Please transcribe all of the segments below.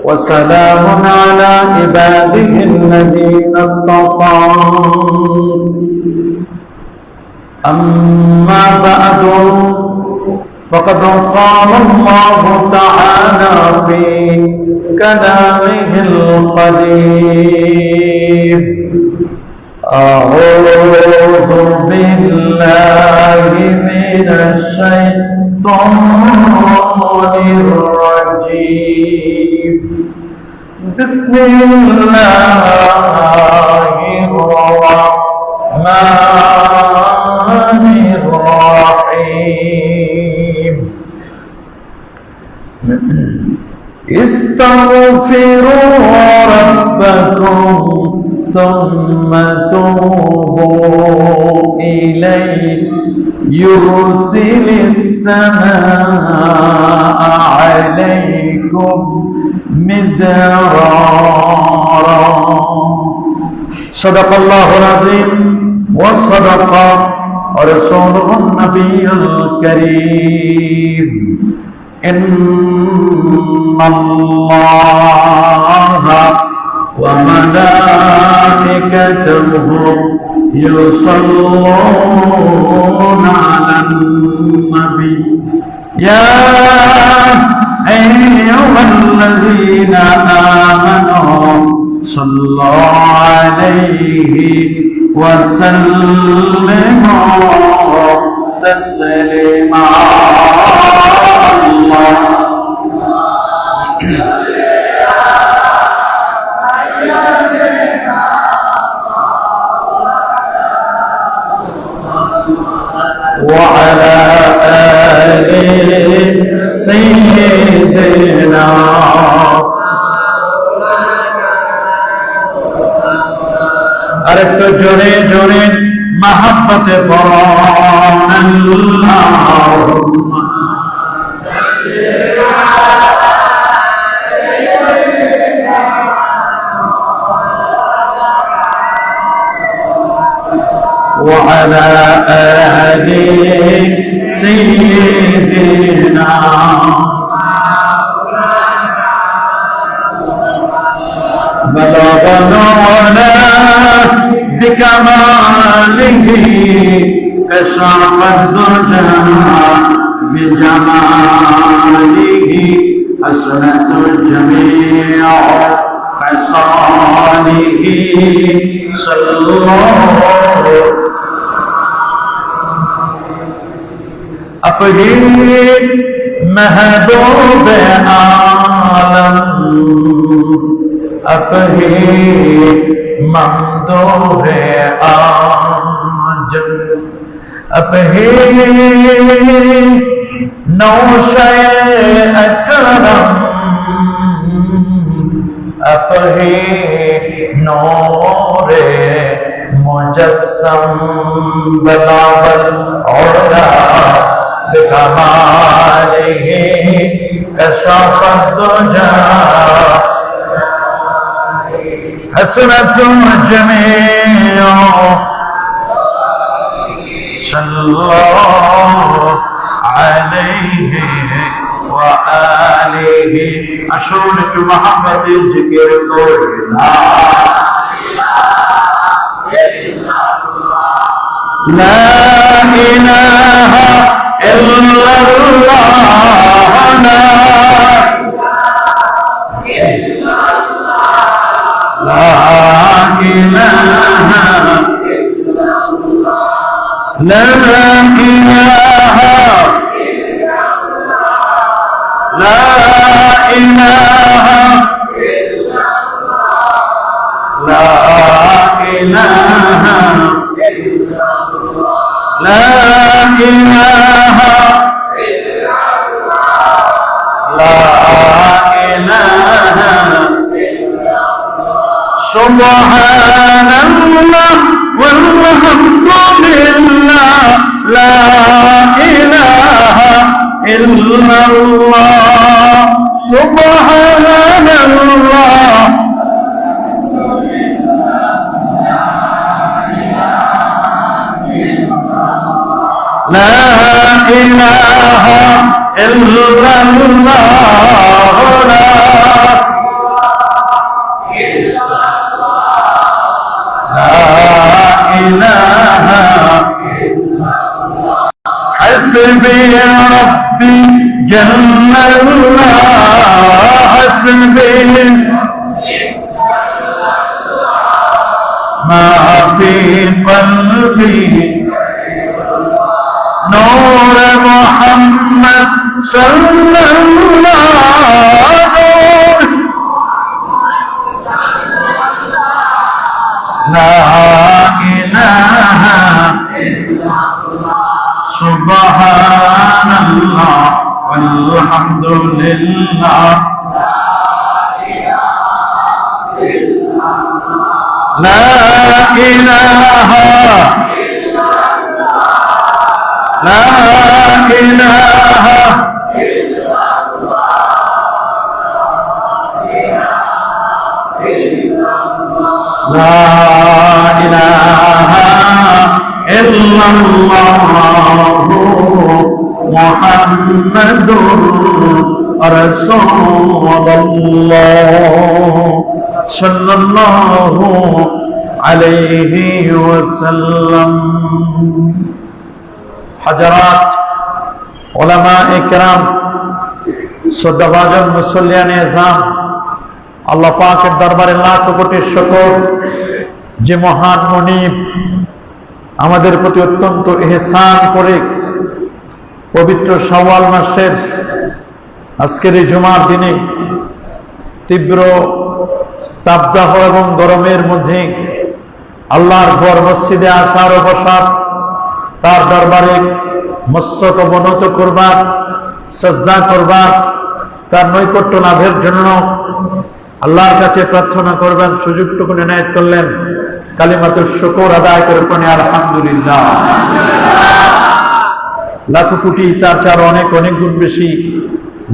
وسلام على عباده الذين اصطفى أما بعد فقد قال الله تعالى في كلامه القديم أعوذ بالله من الشيطان الرجيم بسم الله الرحمن الرحيم استغفروا ربكم ثم توبوا إليه يرسل السماء عليكم مدرارا صدق الله العظيم وصدق رسوله النبي الكريم إن الله وملائكته يصلون على النبي يا أيها الذين آمنوا صلوا عليه وسلموا تسليما وعلى آل سيدنا আরেকটু জোরে জোরে মহব্বতে পড়ুন আল্লাহুম্মা وعلى آل سيدنا بلغ العلا بكماله كشف الدجى بجماله حسنة الجميع خصاله صلى الله अपने महबूब आलम अपने ममदूह आजम अपने नौशे अकरम अपने नूरे मुजस्सम बलावल औला بكماله كشف الدجى حسنة الجميع صلى الله عليه وآله أشرك محمد ذكر قولنا لا إله إلا الله لا إله إلا الله لا إله إلا الله لا إله إلا الله لا إله إلا الله لا إله إلا الله لا إله إلا الله سبحان الله والحمد لله لا إله إلا الله سبحان الله لا إله إلا الله لا حسبي ربي جل الله حسبي ما في قلبي نور محمد صلى الله لا إله إلا الله سبحان الله والحمد لله لا إله إلا الله لا إله إلا الله لا إله إلا الله محمد رسول الله صلى الله عليه وسلم حضرات উলামা ইকরাম শ্রদ্ধাভাজন মুসল্লিয়ানে ইজাম আল্লাহ পাকের দরবারে লাখ কোটি শুকর যে মহান মনিব আমাদের প্রতি অত্যন্ত ইহসান করে পবিত্র শাওয়াল মাসের আজকের এই জুমার দিনে তীব্র তাপদাহ এবং গরমের মধ্যে আল্লাহর ঘর মসজিদে আসার ও বসার, তার দরবারে মস্তক অবনত করবার, সাজদা করবার, তার নৈকট্য লাভের জন্য আল্লাহর কাছে প্রার্থনা করবেন সুযোগটুকু এনায়েত করলেন। কালিমাতুশ শুকর আদায় করে পড়ি আলহামদুলিল্লাহ। লাখো কোটি তার চার অনেক অনেক গুণ বেশি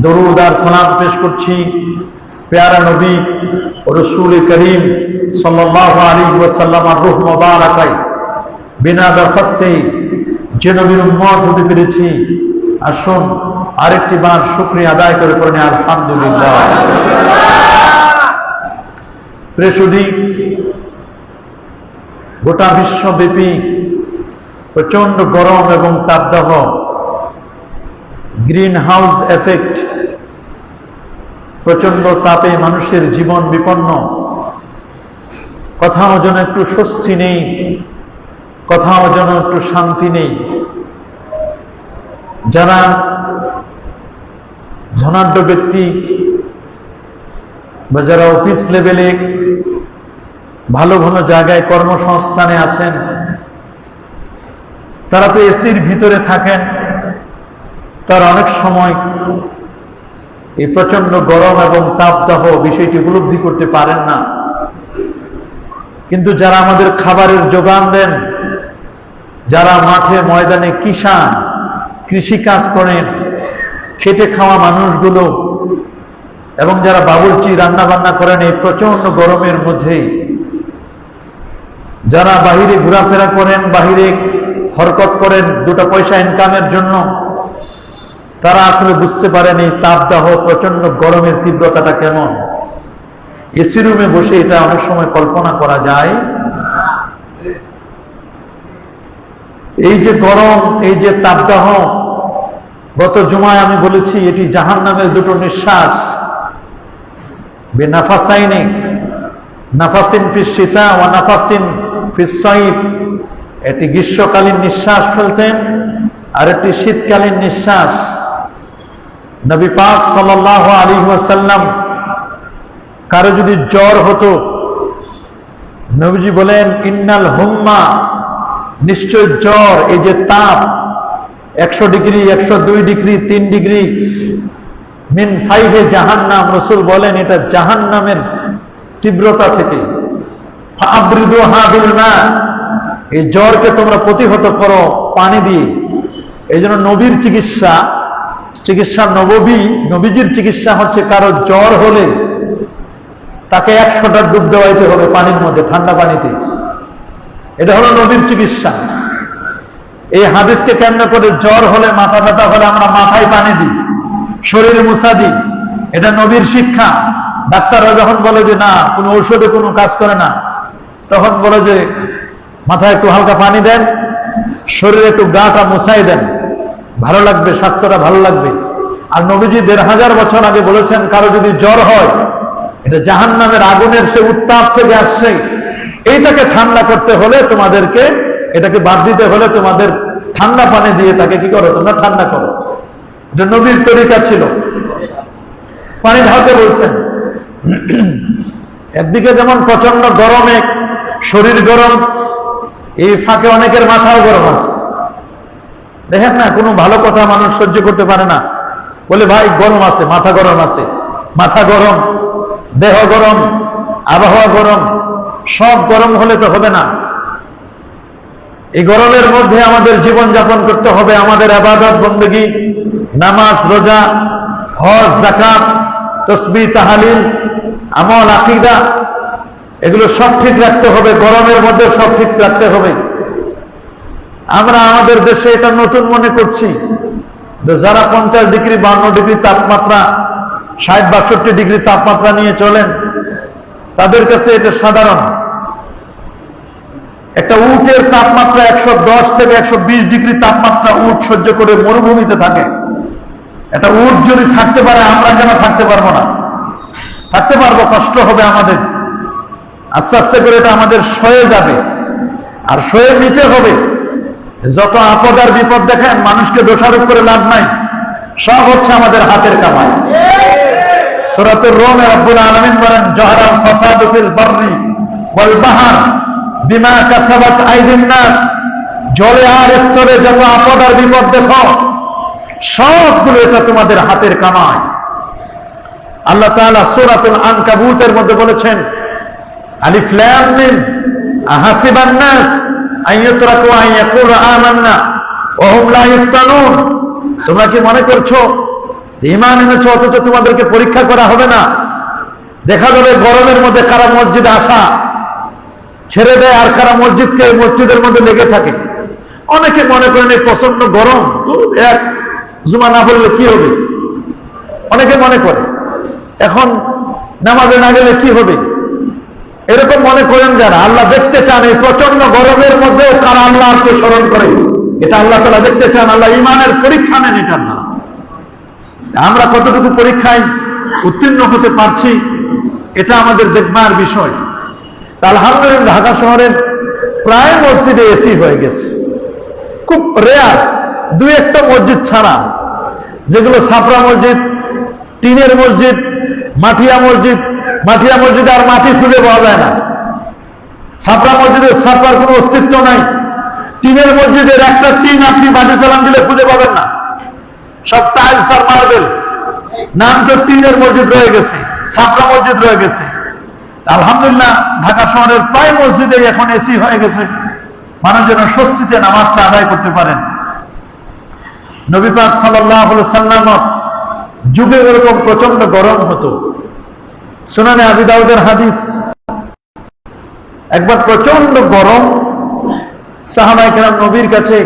দরুদ আর সালাম পেশ করছি প্যারা নবী রাসূল করিম সাল্লাল্লাহু আলাইহি ওয়াসাল্লামের রূহ মুবারাকায় বিনা দরখাস্তে যে নবীর উম্মত হতে পেরেছি, আসুন আরেকটি বার শুকরিয়া আদায় করে পড়ি আলহামদুলিল্লাহ। প্রেসুদি গোটা বিশ্বব্যাপী প্রচন্ড গরম এবং তাপদাহ, গ্রিন হাউস এফেক্ট, প্রচন্ড তাপে মানুষের জীবন বিপন্ন, কোথাও যেন একটু স্বস্তি নেই, কোথাও যেন একটু শান্তি নেই। যারা ধনাঢ্য ব্যক্তি বা যারা অফিস লেভেলে ভালো ভালো জায়গায় কর্মসংস্থানে আছেন, তারা তো এসির ভিতরে থাকেন, তার অনেক সময় এই প্রচন্ড গরম এবং তাপদাহ বিষয়টি উপলব্ধি করতে পারেন না। কিন্তু যারা আমাদের খাবারের যোগান দেন, যারা মাঠে ময়দানে কিষান কৃষি কাজ করেন, খেটে খাওয়া মানুষগুলো, এবং যারা বাবুর্চি রান্না বান্না করেন এই প্রচন্ড গরমের মধ্যে, যারা বাহিরে ঘোরাফেরা করেন, বাহিরে হরকত করেন দুটো পয়সা ইনকামের জন্য, তারা আসলে বুঝতে পারেন এই তাপদাহ প্রচন্ড গরমের তীব্রতাটা কেমন। এসি রুমে বসে এটা অনেক সময় কল্পনা করা যায়। এই যে গরম, এই যে তাপদাহ, গত জুমায় আমি বলেছি এটি জাহান্নামের দুটো নিঃশ্বাস। বেনাফাসাইনে নাফাসিন ফিস শীতা ওয়া নাফাসিন ফিস সাইফ, এটি গ্রীষ্মকালীন নিঃশ্বাস ফেলতেন আর একটি শীতকালীন নিঃশ্বাস। নবী পাক সাল্লাল্লাহু আলাইহি ওয়াসাল্লাম কারো যদি জ্বর হতো, নবীজি বলেন ইন্নাল হুম্মা, নিশ্চয় জ্বর, এই যে তাপ 100 ডিগ্রি 102 ডিগ্রি 3 ডিগ্রি মিন ফাইহে জাহান্নাম, রাসূল বলেন এটা জাহান্নামের তীব্রতা থেকে। ফাবরিদুহা বিল মা, এই জ্বরকে তোমরা প্রতিহত করো পানি দিয়ে। এই জন্য নবীর চিকিৎসা নবীজির চিকিৎসা হচ্ছে কারো জ্বর হলে তাকে 100টা ডুব দেওয়াইতে হবে পানির মধ্যে, ঠান্ডা পানিতে। এটা হলো নবীর চিকিৎসা। এই হাদিসকে কেন্দ্র করে জ্বর হলে, মাথা ব্যথা হলে আমরা মাথায় পানি দিই, শরীরে মুছা দিই, এটা নবীর শিক্ষা। ডাক্তাররা যখন বলে যে না কোনো ঔষধে কোনো কাজ করে না, তখন বলে যে মাথায় একটু হালকা পানি দেন, শরীরে একটু গাটা মুছাই দেন, ভালো লাগবে, স্বাস্থ্যটা ভালো লাগবে। আর নবীজি 1500 বছর আগে বলেছেন, কারো যদি জ্বর হয়, এটা জাহান্নামের আগুনের সে উত্তাপ থেকে আসছে, এইটাকে ঠান্ডা করতে হলে তোমাদেরকে, এটাকে বাদ দিতে হলে তোমাদের ঠান্ডা পানি দিয়ে তাকে কি করো, তোমরা ঠান্ডা করো। এটা নবীর তরিকা ছিল। পানি ঢালতে বলছেন। একদিকে যেমন প্রচন্ড গরমে শরীর গরম, এই ফাঁকে অনেকের মাথাও গরম আছে। দেখেন না, কোনো ভালো কথা মানুষ সহ্য করতে পারে না, বলে ভাই গরম আছে, মাথা গরম আছে। মাথা গরম, দেহ গরম, আবহাওয়া গরম, সব গরম হলে তো হবে না। এই গরমের মধ্যে আমাদের জীবন যাপন করতে হবে। আমাদের ইবাদত বন্দেগী, নামাজ, রোজা, হজ, যাকাত, তাসবিহ, তাহলিল, আমল, আকীদা, এগুলো সব ঠিক রাখতে হবে। গরমের মধ্যে সব ঠিক রাখতে হবে। আমরা আমাদের দেশে এটা নতুন মনে করছি, যারা 50 ডিগ্রি 52 ডিগ্রি তাপমাত্রা, 60-62 ডিগ্রি তাপমাত্রা নিয়ে চলেন, তাদের কাছে এটা সাধারণ। একটা উটের তাপমাত্রা 110 থেকে 120 ডিগ্রি তাপমাত্রা উট সহ্য করে মরুভূমিতে থাকে। একটা উট যদি থাকতে পারে, আমরা কেন থাকতে পারবো না? থাকতে পারবো, কষ্ট হবে আমাদের। আস্তে আস্তে করে এটা আমাদের সয়ে যাবে, আর সয়ে নিতে হবে। যত আপদ আর বিপদ দেখেন, মানুষকে দোষারোপ করে লাভ নাই, সব হচ্ছে আমাদের হাতের কামাই। সূরাতুর রূমে রব্বুল আলামিন বলেন, জাহারাল ফাসাদু ফিল বাররি ওয়াল বাহর বিমা কাসাবাত আইদিন নাস। জলে আর স্থলে যত আপদ আর বিপদ দেখো, সবগুলো এটা তোমাদের হাতের কামাই। আল্লাহ তাআলা সূরাতুল আনকাবুতের মধ্যে বলেছেন, আলিফ লাম মিম আহাসিবান নাস আইয়ুতরাকু আন ইয়াকুলু আমান্না ওয়া হুম লা ইফতানুন। তোমরা কি মনে করছো যে ঈমান এনেছো অথচ তোমাদেরকে পরীক্ষা করা হবে না? দেখা যাবে গরমের মধ্যে কারা মসজিদে আসা ছেড়ে দেয়, আর কারা মসজিদের মধ্যে লেগে থাকে। অনেকে মনে করেন এই প্রচন্ড গরম, তো এক জুমা না পড়লে কি হবে, অনেকে মনে করে। এখন নামাজে না গেলে কি হবে, এরকম মনে করেন যারা। আল্লাহ দেখতে চান এই প্রচন্ড গরমের মধ্যেও কারা আল্লাহকে স্মরণ করে, এটা আল্লাহ তাআলা দেখতে চান। আল্লাহ ঈমানের পরীক্ষা নেন এটার না। আমরা কতটুকু পরীক্ষায় উত্তীর্ণ হতে পারছি, এটা আমাদের দেখবার বিষয়। আলহামদুলিল্লাহ, ঢাকা শহরের প্রায় মসজিদে এসি হয়ে গেছে। খুব রেয়ার 2-1টা মসজিদ ছাড়া, যেগুলো ছাপরা মসজিদ, টিনের মসজিদ, মাটিয়া মসজিদে আর মাটি খুঁজে পাওয়া যায় না। ছাপরা মসজিদের ছাপরার কোনো অস্তিত্ব নাই। টিনের মসজিদের একটা টিন আপনি বাড়ি চালান দিলে খুঁজে পাবেন না, সব টাইলস আর মার্বেল। নাম তো টিনের মসজিদ রয়ে গেছে, ছাপরা মসজিদ রয়ে গেছে। আলহামদুলিল্লাহ, ঢাকা শহরের প্রায় মসজিদে এখন এসি হয়ে গেছে, মানুষ যেন স্বস্তিতে নামাজটা আদায় করতে পারেন। নবী পাক সাল্লাল্লাহু আলাইহি সাল্লামের যুগে এরকম প্রচন্ড গরম হতো। সুনানে আবি দাউদের হাদিস, একবার প্রচন্ড গরম, সাহাবায়ে কেরাম নবীর কাছে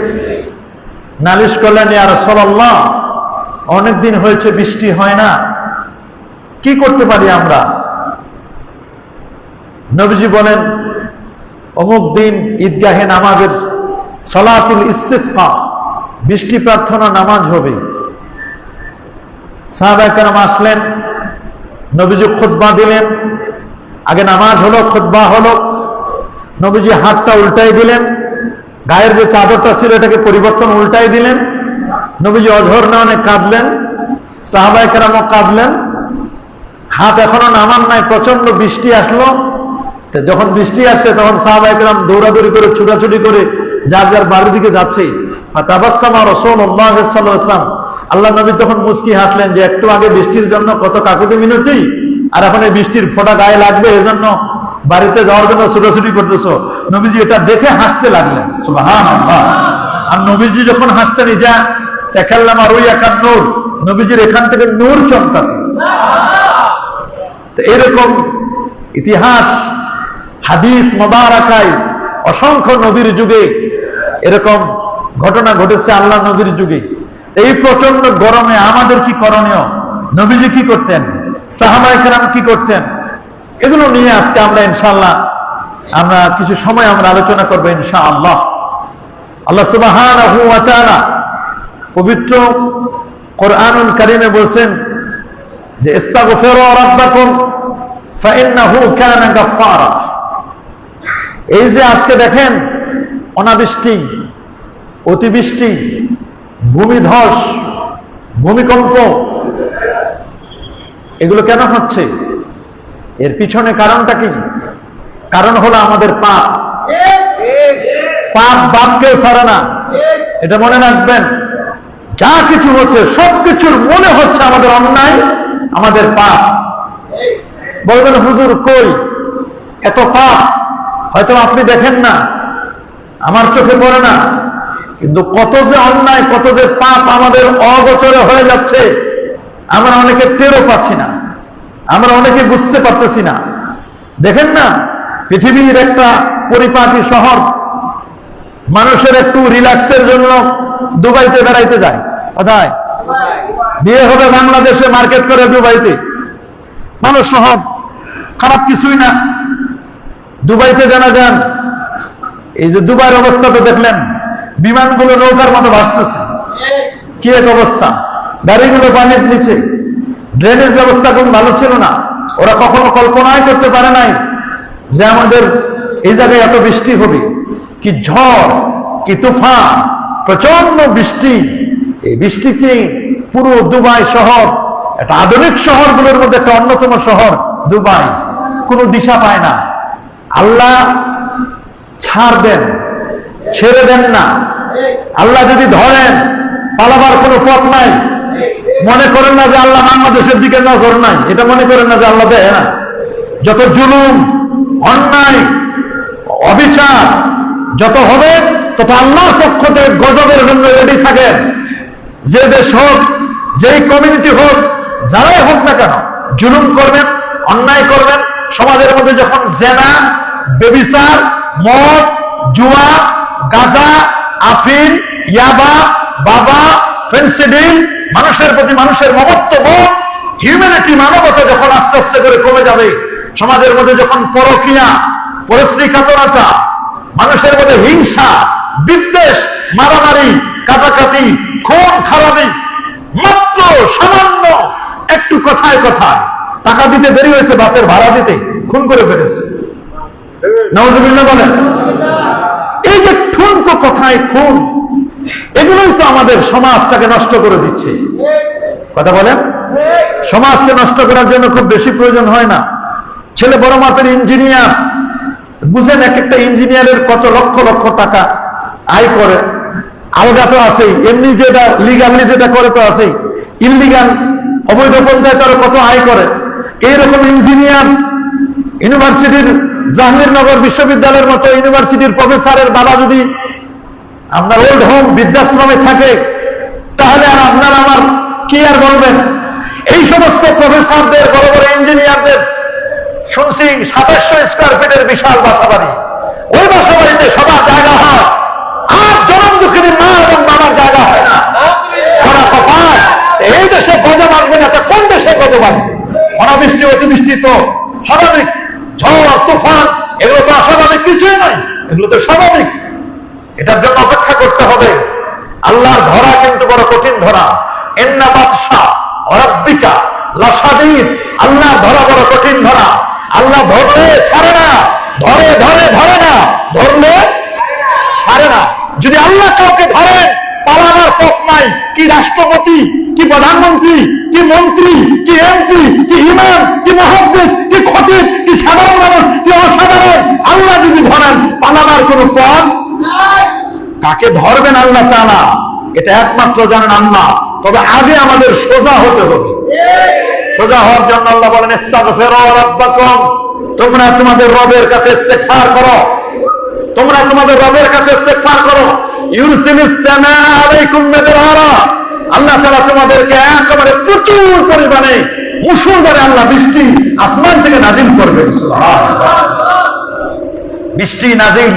নালিশ করলেন, ইয়া রাসূলুল্লাহ, অনেকদিন হয়েছে বৃষ্টি হয় না, কি করতে পারি আমরা? নবীজি বলেন, অমুক দিন ঈদগাহে নামাজের সালাতুল ইস্তিসকা, বৃষ্টি প্রার্থনা নামাজ হবে। সাহাবায়ে কেরাম আসলেন, নবীজি খুতবা দিলেন। আগে নামাজ হলো, খুতবা হলো। নবীজি হাতটা উল্টাই দিলেন, গায়ের যে চাদরটা ছিল এটাকে পরিবর্তন উল্টাই দিলেন। নবীজি অঝর নয়নে কাঁদলেন, সাহাবায়ে কেরামও কাঁদলেন। হাত এখনো নামান নাই, প্রচন্ড বৃষ্টি আসলো। যখন বৃষ্টি আসছে তখন সাহাবায়ে কেরাম দৌড়াদৌড়ি করে, ছুটাছুটি করে যার যার বাড়ির দিকে যাচ্ছে। তাবাসসামা রাসূলুল্লাহ সাল্লাল্লাহু আলাইহি ওয়াসাল্লাম, আল্লাহ নবী তখন মুস্কি হাসলেন যে একটু আগে বৃষ্টির জন্য কত কাকুতি মিনতি, আর এখন এই বৃষ্টির ফোঁটা গায়ে লাগবে, এজন্য বাড়িতে যাওয়ার জন্য ছুটাছুটি করতেছ। নবীজি এটা দেখে হাসতে লাগলেন, সুবহানাল্লাহ। আর নবীজি যখন হাসতেন, ইজা তাকাল্লামা রুয়াকান নূর, নবীজির এখান থেকে নূর চমকাত। তো এরকম ইতিহাস, হাদিস মোবারকায় অসংখ্য নবীর যুগে এরকম ঘটনা ঘটেছে, আল্লাহ নবীর যুগে। এই প্রচন্ড গরমে আমাদের কি করণীয়, নবীজি কি করতেন, সাহাবায়ে কেরাম কি করতেন, এগুলো নিয়ে আজকে আমরা ইনশাআল্লাহ কিছু সময় আমরা আলোচনা করবো ইনশাআল্লাহ। আল্লাহ সুবহানাহু ওয়া তাআলা পবিত্র কোরআনুল কারীমে বলছেন যে ইস্তাগফিরু রাব্বাকুম ফাইন্নাহু কানা গাফফারা। এই যে আজকে দেখেন অনাবৃষ্টি, অতিবৃষ্টি, ভূমিধস, ভূমিকম্প, এগুলো কেন হচ্ছে? এর পিছনে কারণটা কি? কারণ হলো আমাদের পাপ। পাপ বাপকেও ছাড়ে না, এটা মনে রাখবেন। যা কিছু হচ্ছে সবকিছুর মনে হচ্ছে আমাদের অন্যায়, আমাদের পাপ। বলবেন হুজুর কই এত পাপ? হয়তো আপনি দেখেন না, আমার চোখে পড়ে না, কিন্তু কত যে অন্যায়, কত যে পাপ আমাদের অগোচরে হয়ে যাচ্ছে, আমরা অনেকে টেরও পাচ্ছি না, আমরা অনেকে বুঝতে পারতেছি না। দেখেন না, পৃথিবীর একটা পরিপাটি শহর, মানুষের একটু রিল্যাক্সের জন্য দুবাইতে বেড়াইতে যায়। কোথায় বিয়ে হবে বাংলাদেশে, মার্কেট করে দুবাইতে। মানুষ শহর, খারাপ কিছুই না, দুবাইতে জানা যান। এই যে দুবাইয়ের অবস্থা তো দেখলেন, বিমানগুলো নৌকার মতো ভাসতেছে, কি এক অবস্থা। গাড়িগুলো পানির নিচে, ড্রেনেজ ব্যবস্থা কোন ভালো ছিল না। ওরা কখনো কল্পনাই করতে পারে নাই যে আমাদের এই জায়গায় এত বৃষ্টি হবে। কি ঝড়, কি তুফান, প্রচন্ড বৃষ্টি। এই বৃষ্টিতে পুরো দুবাই শহর, একটা আধুনিক শহরগুলোর মধ্যে একটা অন্যতম শহর দুবাই, কোনো দিশা পায় না। আল্লাহ ছাড় দেন, ছেড়ে দেন না। আল্লাহ যদি ধরেন, পালাবার কোনো পথ নাই। মনে করেন না যে আল্লাহ বাংলাদেশের দিকে নজর নাই, এটা মনে করেন না যে আল্লাহ দেয় না। যত জুলুম, অন্যায়, অবিচার যত হবে, তত আল্লাহর পক্ষ থেকে গজবের জন্য রেডি থাকেন। যে দেশ হোক, যেই কমিউনিটি হোক, যারাই হোক না কেন, জুলুম করবেন, অন্যায় করবেন। সমাজের মধ্যে যখন জেনা, ব্যভিচার, মদ, জুয়া, গাঁজা, আফিম, ইয়াবা, বাবা, ফেন্সিডিল, মানুষের প্রতি মানুষের মমত্ববোধ, হিউম্যানিটি, মানবতা যখন আস্তে আস্তে করে কমে যাবে, সমাজের মধ্যে যখন পরকীয়া, পরশ্রীকাতরতা, মানুষের মধ্যে হিংসা, বিদ্বেষ, মারামারি, কাটাকাটি, খুন খারাপি, মাত্র সামান্য একটু কথায় কথায় টাকা দিতে দেরি হয়েছে, বাসের ভাড়া দিতে খুন করে ফেলেছে। নাউজুবিল্লাহ বলেন। এই যে ঠুনকো কথায় খুন, এগুলোই তো আমাদের সমাজটাকে নষ্ট করে দিচ্ছে। কথা বলেন। সমাজকে নষ্ট করার জন্য খুব বেশি প্রয়োজন হয় না। ছেলে বড় মাপের ইঞ্জিনিয়ার, বুঝেন এক একটা ইঞ্জিনিয়ারের কত লক্ষ লক্ষ টাকা আয় করে। আলগা তো আছেই, এমনি যেটা লিগালি যেটা করে তো আছেই, ইনলিগাল অবৈধ পন্থায় তারা কত আয় করে। এইরকম ইঞ্জিনিয়ার ইউনিভার্সিটির, জাহাঙ্গীরনগর বিশ্ববিদ্যালয়ের মতো ইউনিভার্সিটির প্রফেসরের বাবা যদি আপনার ওল্ড হোম বৃদ্ধাশ্রমে থাকে, তাহলে আর আপনার আমার কি আর বলবেন? এই সমস্ত প্রফেসরদের, বড় বড় ইঞ্জিনিয়ারদের শুনছি 2700 স্কোয়ার ফিটের বিশাল বাসা বাড়ি। ওই বাসা বাড়িতে সবার জায়গা হয়, আর জনম দুঃখিনী মা এবং বাবার জায়গা হয় না। ওরা কপাল, এই দেশে গজব আসবে না, কোন দেশে গজব আসবে? অনাবৃষ্টি, অতিবৃষ্টি তো স্বাভাবিক, ঝড়, তুফান, এগুলো তো অস্বাভাবিক কিছুই নয়, এগুলো তো স্বাভাবিক। এটার জন্য অপেক্ষা করতে হবে। আল্লাহর ধরা কিন্তু বড় কঠিন ধরা। ইন্না বাতশা রাব্বিকা লাশাদীদ। আল্লাহর ধরা বড় কঠিন ধরা। আল্লাহ ধরলে ছাড়ে না, ধরে ধরে ধরে না, ধরলে ছাড়ে না। যদি আল্লাহ কাউকে ধরেন, পালাবার পথ নাই। কি রাষ্ট্রপতি, কি প্রধানমন্ত্রী, কি মন্ত্রী, কি এমপি, কি ইমাম, কি মুহাদ্দিস, কি খতিব, কি সাধারণ মানুষ, কি অসাধারণ, আল্লাহ যদি ধরেন, পালাবার কোনো পথ নাই। কাকে ধরবেন আল্লাহ তাআলা, এটা একমাত্র জানেন আল্লাহ। তবে আগে আমাদের সোজা হতে হবে। সোজা হওয়ার জন্য আল্লাহ বলেন, ইস্তাগফিরু রাব্বাকুম, তোমরা তোমাদের রবের কাছে ইস্তিগফার করো, তোমরা তোমাদের রবের কাছে ইস্তিগফার করো। ইউরসিলিস সামা আলাইকুম মিদরারা। আল্লাহ তাআলা তোমাদেরকে একেবারে প্রচুর পরিমাণে মুষলধারে আল্লাহ বৃষ্টি আসমান থেকে নাজিল করবেন। সুবহানাল্লাহ। বৃষ্টি নাজিল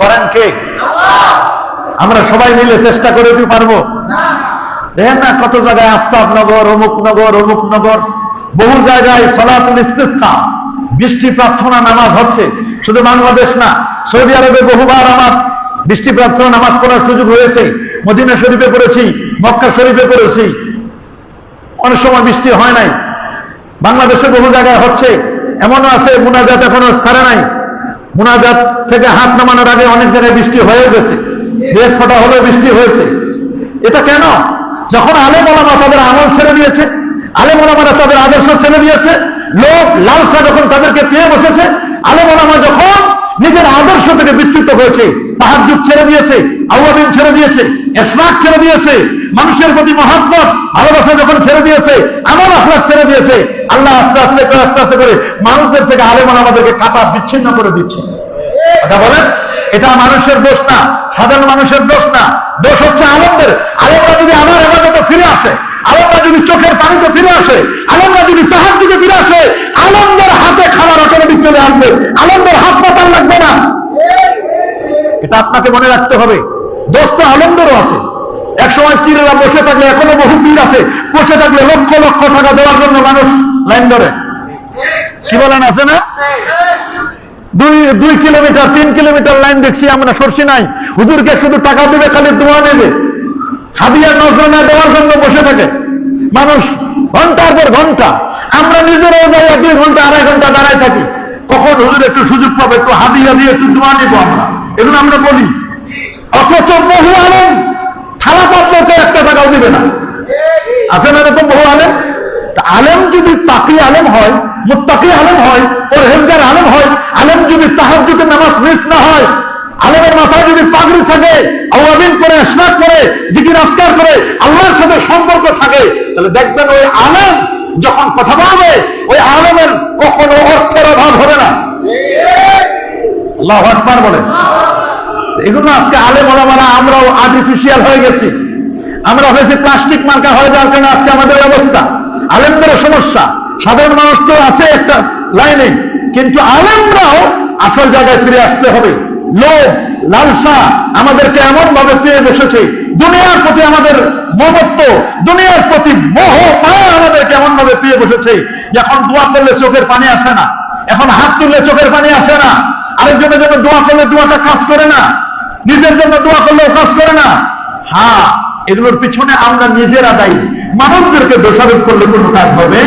করেন কে? আল্লাহ। আমরা সবাই মিলে চেষ্টা করে দিতে পারবো না? দেখেন না কত জায়গায় আফতাব নগর, অমুক নগর, অমুক নগর, বহু জায়গায় সালাতুল ইস্তিসকা, বৃষ্টি প্রার্থনা নামাজ হচ্ছে। শুধু বাংলাদেশ না, সৌদি আরবে বহুবার আমার বৃষ্টি প্রার্থনা নামাজ পড়ার সুযোগ হয়েছে। মদিনা শরীফে পড়েছি, মক্কা শরীফে করেছি, অনেক সময় বৃষ্টি হয় নাই। বাংলাদেশে বহু জায়গায় হচ্ছে, এমনও আছে মুনাজাত এখনো ছাড়ে নাই, মুনাজাত থেকে হাত নামানোর আগে অনেক জায়গায় বৃষ্টি হয়ে গেছে, দেশ ফোটা হলেও বৃষ্টি হয়েছে। এটা কেন? যখন আলেম ওলামা তাদের আমল ছেড়ে দিয়েছে, আলেম ওলামারা তাদের আদর্শ ছেড়ে দিয়েছে, লোক লালসা যখন তাদেরকে পেয়ে বসেছে, আলেম ওলামা যখন নিজের আদর্শ থেকে বিচ্যুত হয়েছে, তাহাজ্জুদ ছেড়ে দিয়েছে, আওয়াবিন ছেড়ে দিয়েছে, ইসরাক ছেড়ে দিয়েছে, মানুষের প্রতি মহব্বত ভালোবাসা যখন ছেড়ে দিয়েছে, আমল আখলাক ছেড়ে দিয়েছে, আল্লাহ আস্তে আস্তে করে মানুষদের থেকে আলেম ওলামাদেরকে কাটা বিচ্ছিন্ন করে দিচ্ছে। কথা বলেন, এটা মানুষের দোষ না, সাধারণ মানুষের দোষ না, দোষ হচ্ছে আলেমদের। আলেমরা যদি আমার এবাদতে ফিরে আসে, আলেমরা যদি চোখের পানিতে ফিরে আসে, আলেমরা যদি তাহাজ্জুদে ফিরে আসে, আলেমদের হাতে খাবার অটোমেটিক চলে আসবে, আলেমদের হাত পাতার লাগবে না। এটা আপনাকে মনে রাখতে হবে। দোষ তো আলেমদেরও আছে। একসময় পীরেরা বসে থাকলে, এখনো বহু পীর আছে বসে থাকলে লক্ষ লক্ষ টাকা দেওয়ার জন্য মানুষ লাইন ধরে। কি বলেন, আছে না? 2 কিলোমিটার 3 কিলোমিটার লাইন দেখছি আমরা, সরষি নাই, হুজুরকে শুধু টাকা দেবে, খালি দোয়া নেবে, হাদিয়ার নজরানা দেওয়ার জন্য বসে থাকে মানুষ ঘন্টার পর ঘন্টা। আমরা নিজেরাও যাই 2 ঘন্টা 2.5 ঘন্টা দাঁড়ায় থাকি, কখন হুজুর একটু সুযোগ পাবে, একটু হাদিয়া দিয়ে একটু দোয়া নিব আমরা, এগুলো আমরা বলি। অথচ বহু আলেম থালা পাত্রকে 1 টাকাও দিবে না। আছে না এরকম বহু আলেম? আলেম যদি তাকি আলেম হয়, মুত্তাকি আলেম হয়, পরহেজগার আলেম হয়, আলেম যদি তাহাজ্জুদের নামাজ মিস না হয়, আলেমের মাথায় যদি পাগড়ি থাকে, আওয়াবিন করে, ইসরাক করে, জিকির আজকার করে, আল্লাহর সাথে সম্পর্ক থাকে, তাহলে দেখবেন ওই আলেম যখন কথা বলবে, ওই আলেমের কখনো অর্থের অভাব হবে না। আল্লাহু আকবার বলে। এগুলো আজকে আলেম ওলামারা আমরাও আর্টিফিশিয়াল হয়ে গেছি, আমরা হয়েছে প্লাস্টিক মার্কা হয়ে যাওয়ার কারণে আজকে আমাদের অবস্থা। আলেমদেরও সমস্যা, সাধারণ মানুষ তো আছে একটা লাইনে, কিন্তু আলেমরাও আসল জায়গায় ফিরে আসতে হবে। লোভ লালসা আমাদেরকে এমন ভাবে পেয়ে বসেছে, দুনিয়ার প্রতি আমাদের মমত্ব, দুনিয়ার প্রতি মোহ মায়া আমাদেরকে এমন ভাবে পেয়ে বসেছে, এখন দোয়া করলে চোখের পানি আসে না, এখন হাত তুললে চোখের পানি আসে না, আরেকজনের জন্য দোয়া করলে দোয়াটা কাজ করে না, নিজের জন্য দোয়া করলেও কাজ করে না। হ্যাঁ, এগুলোর পিছনে আমরা নিজেরা দায়ী। মানুষদেরকে দোষারোপ করলে কোনো কাজ হবে?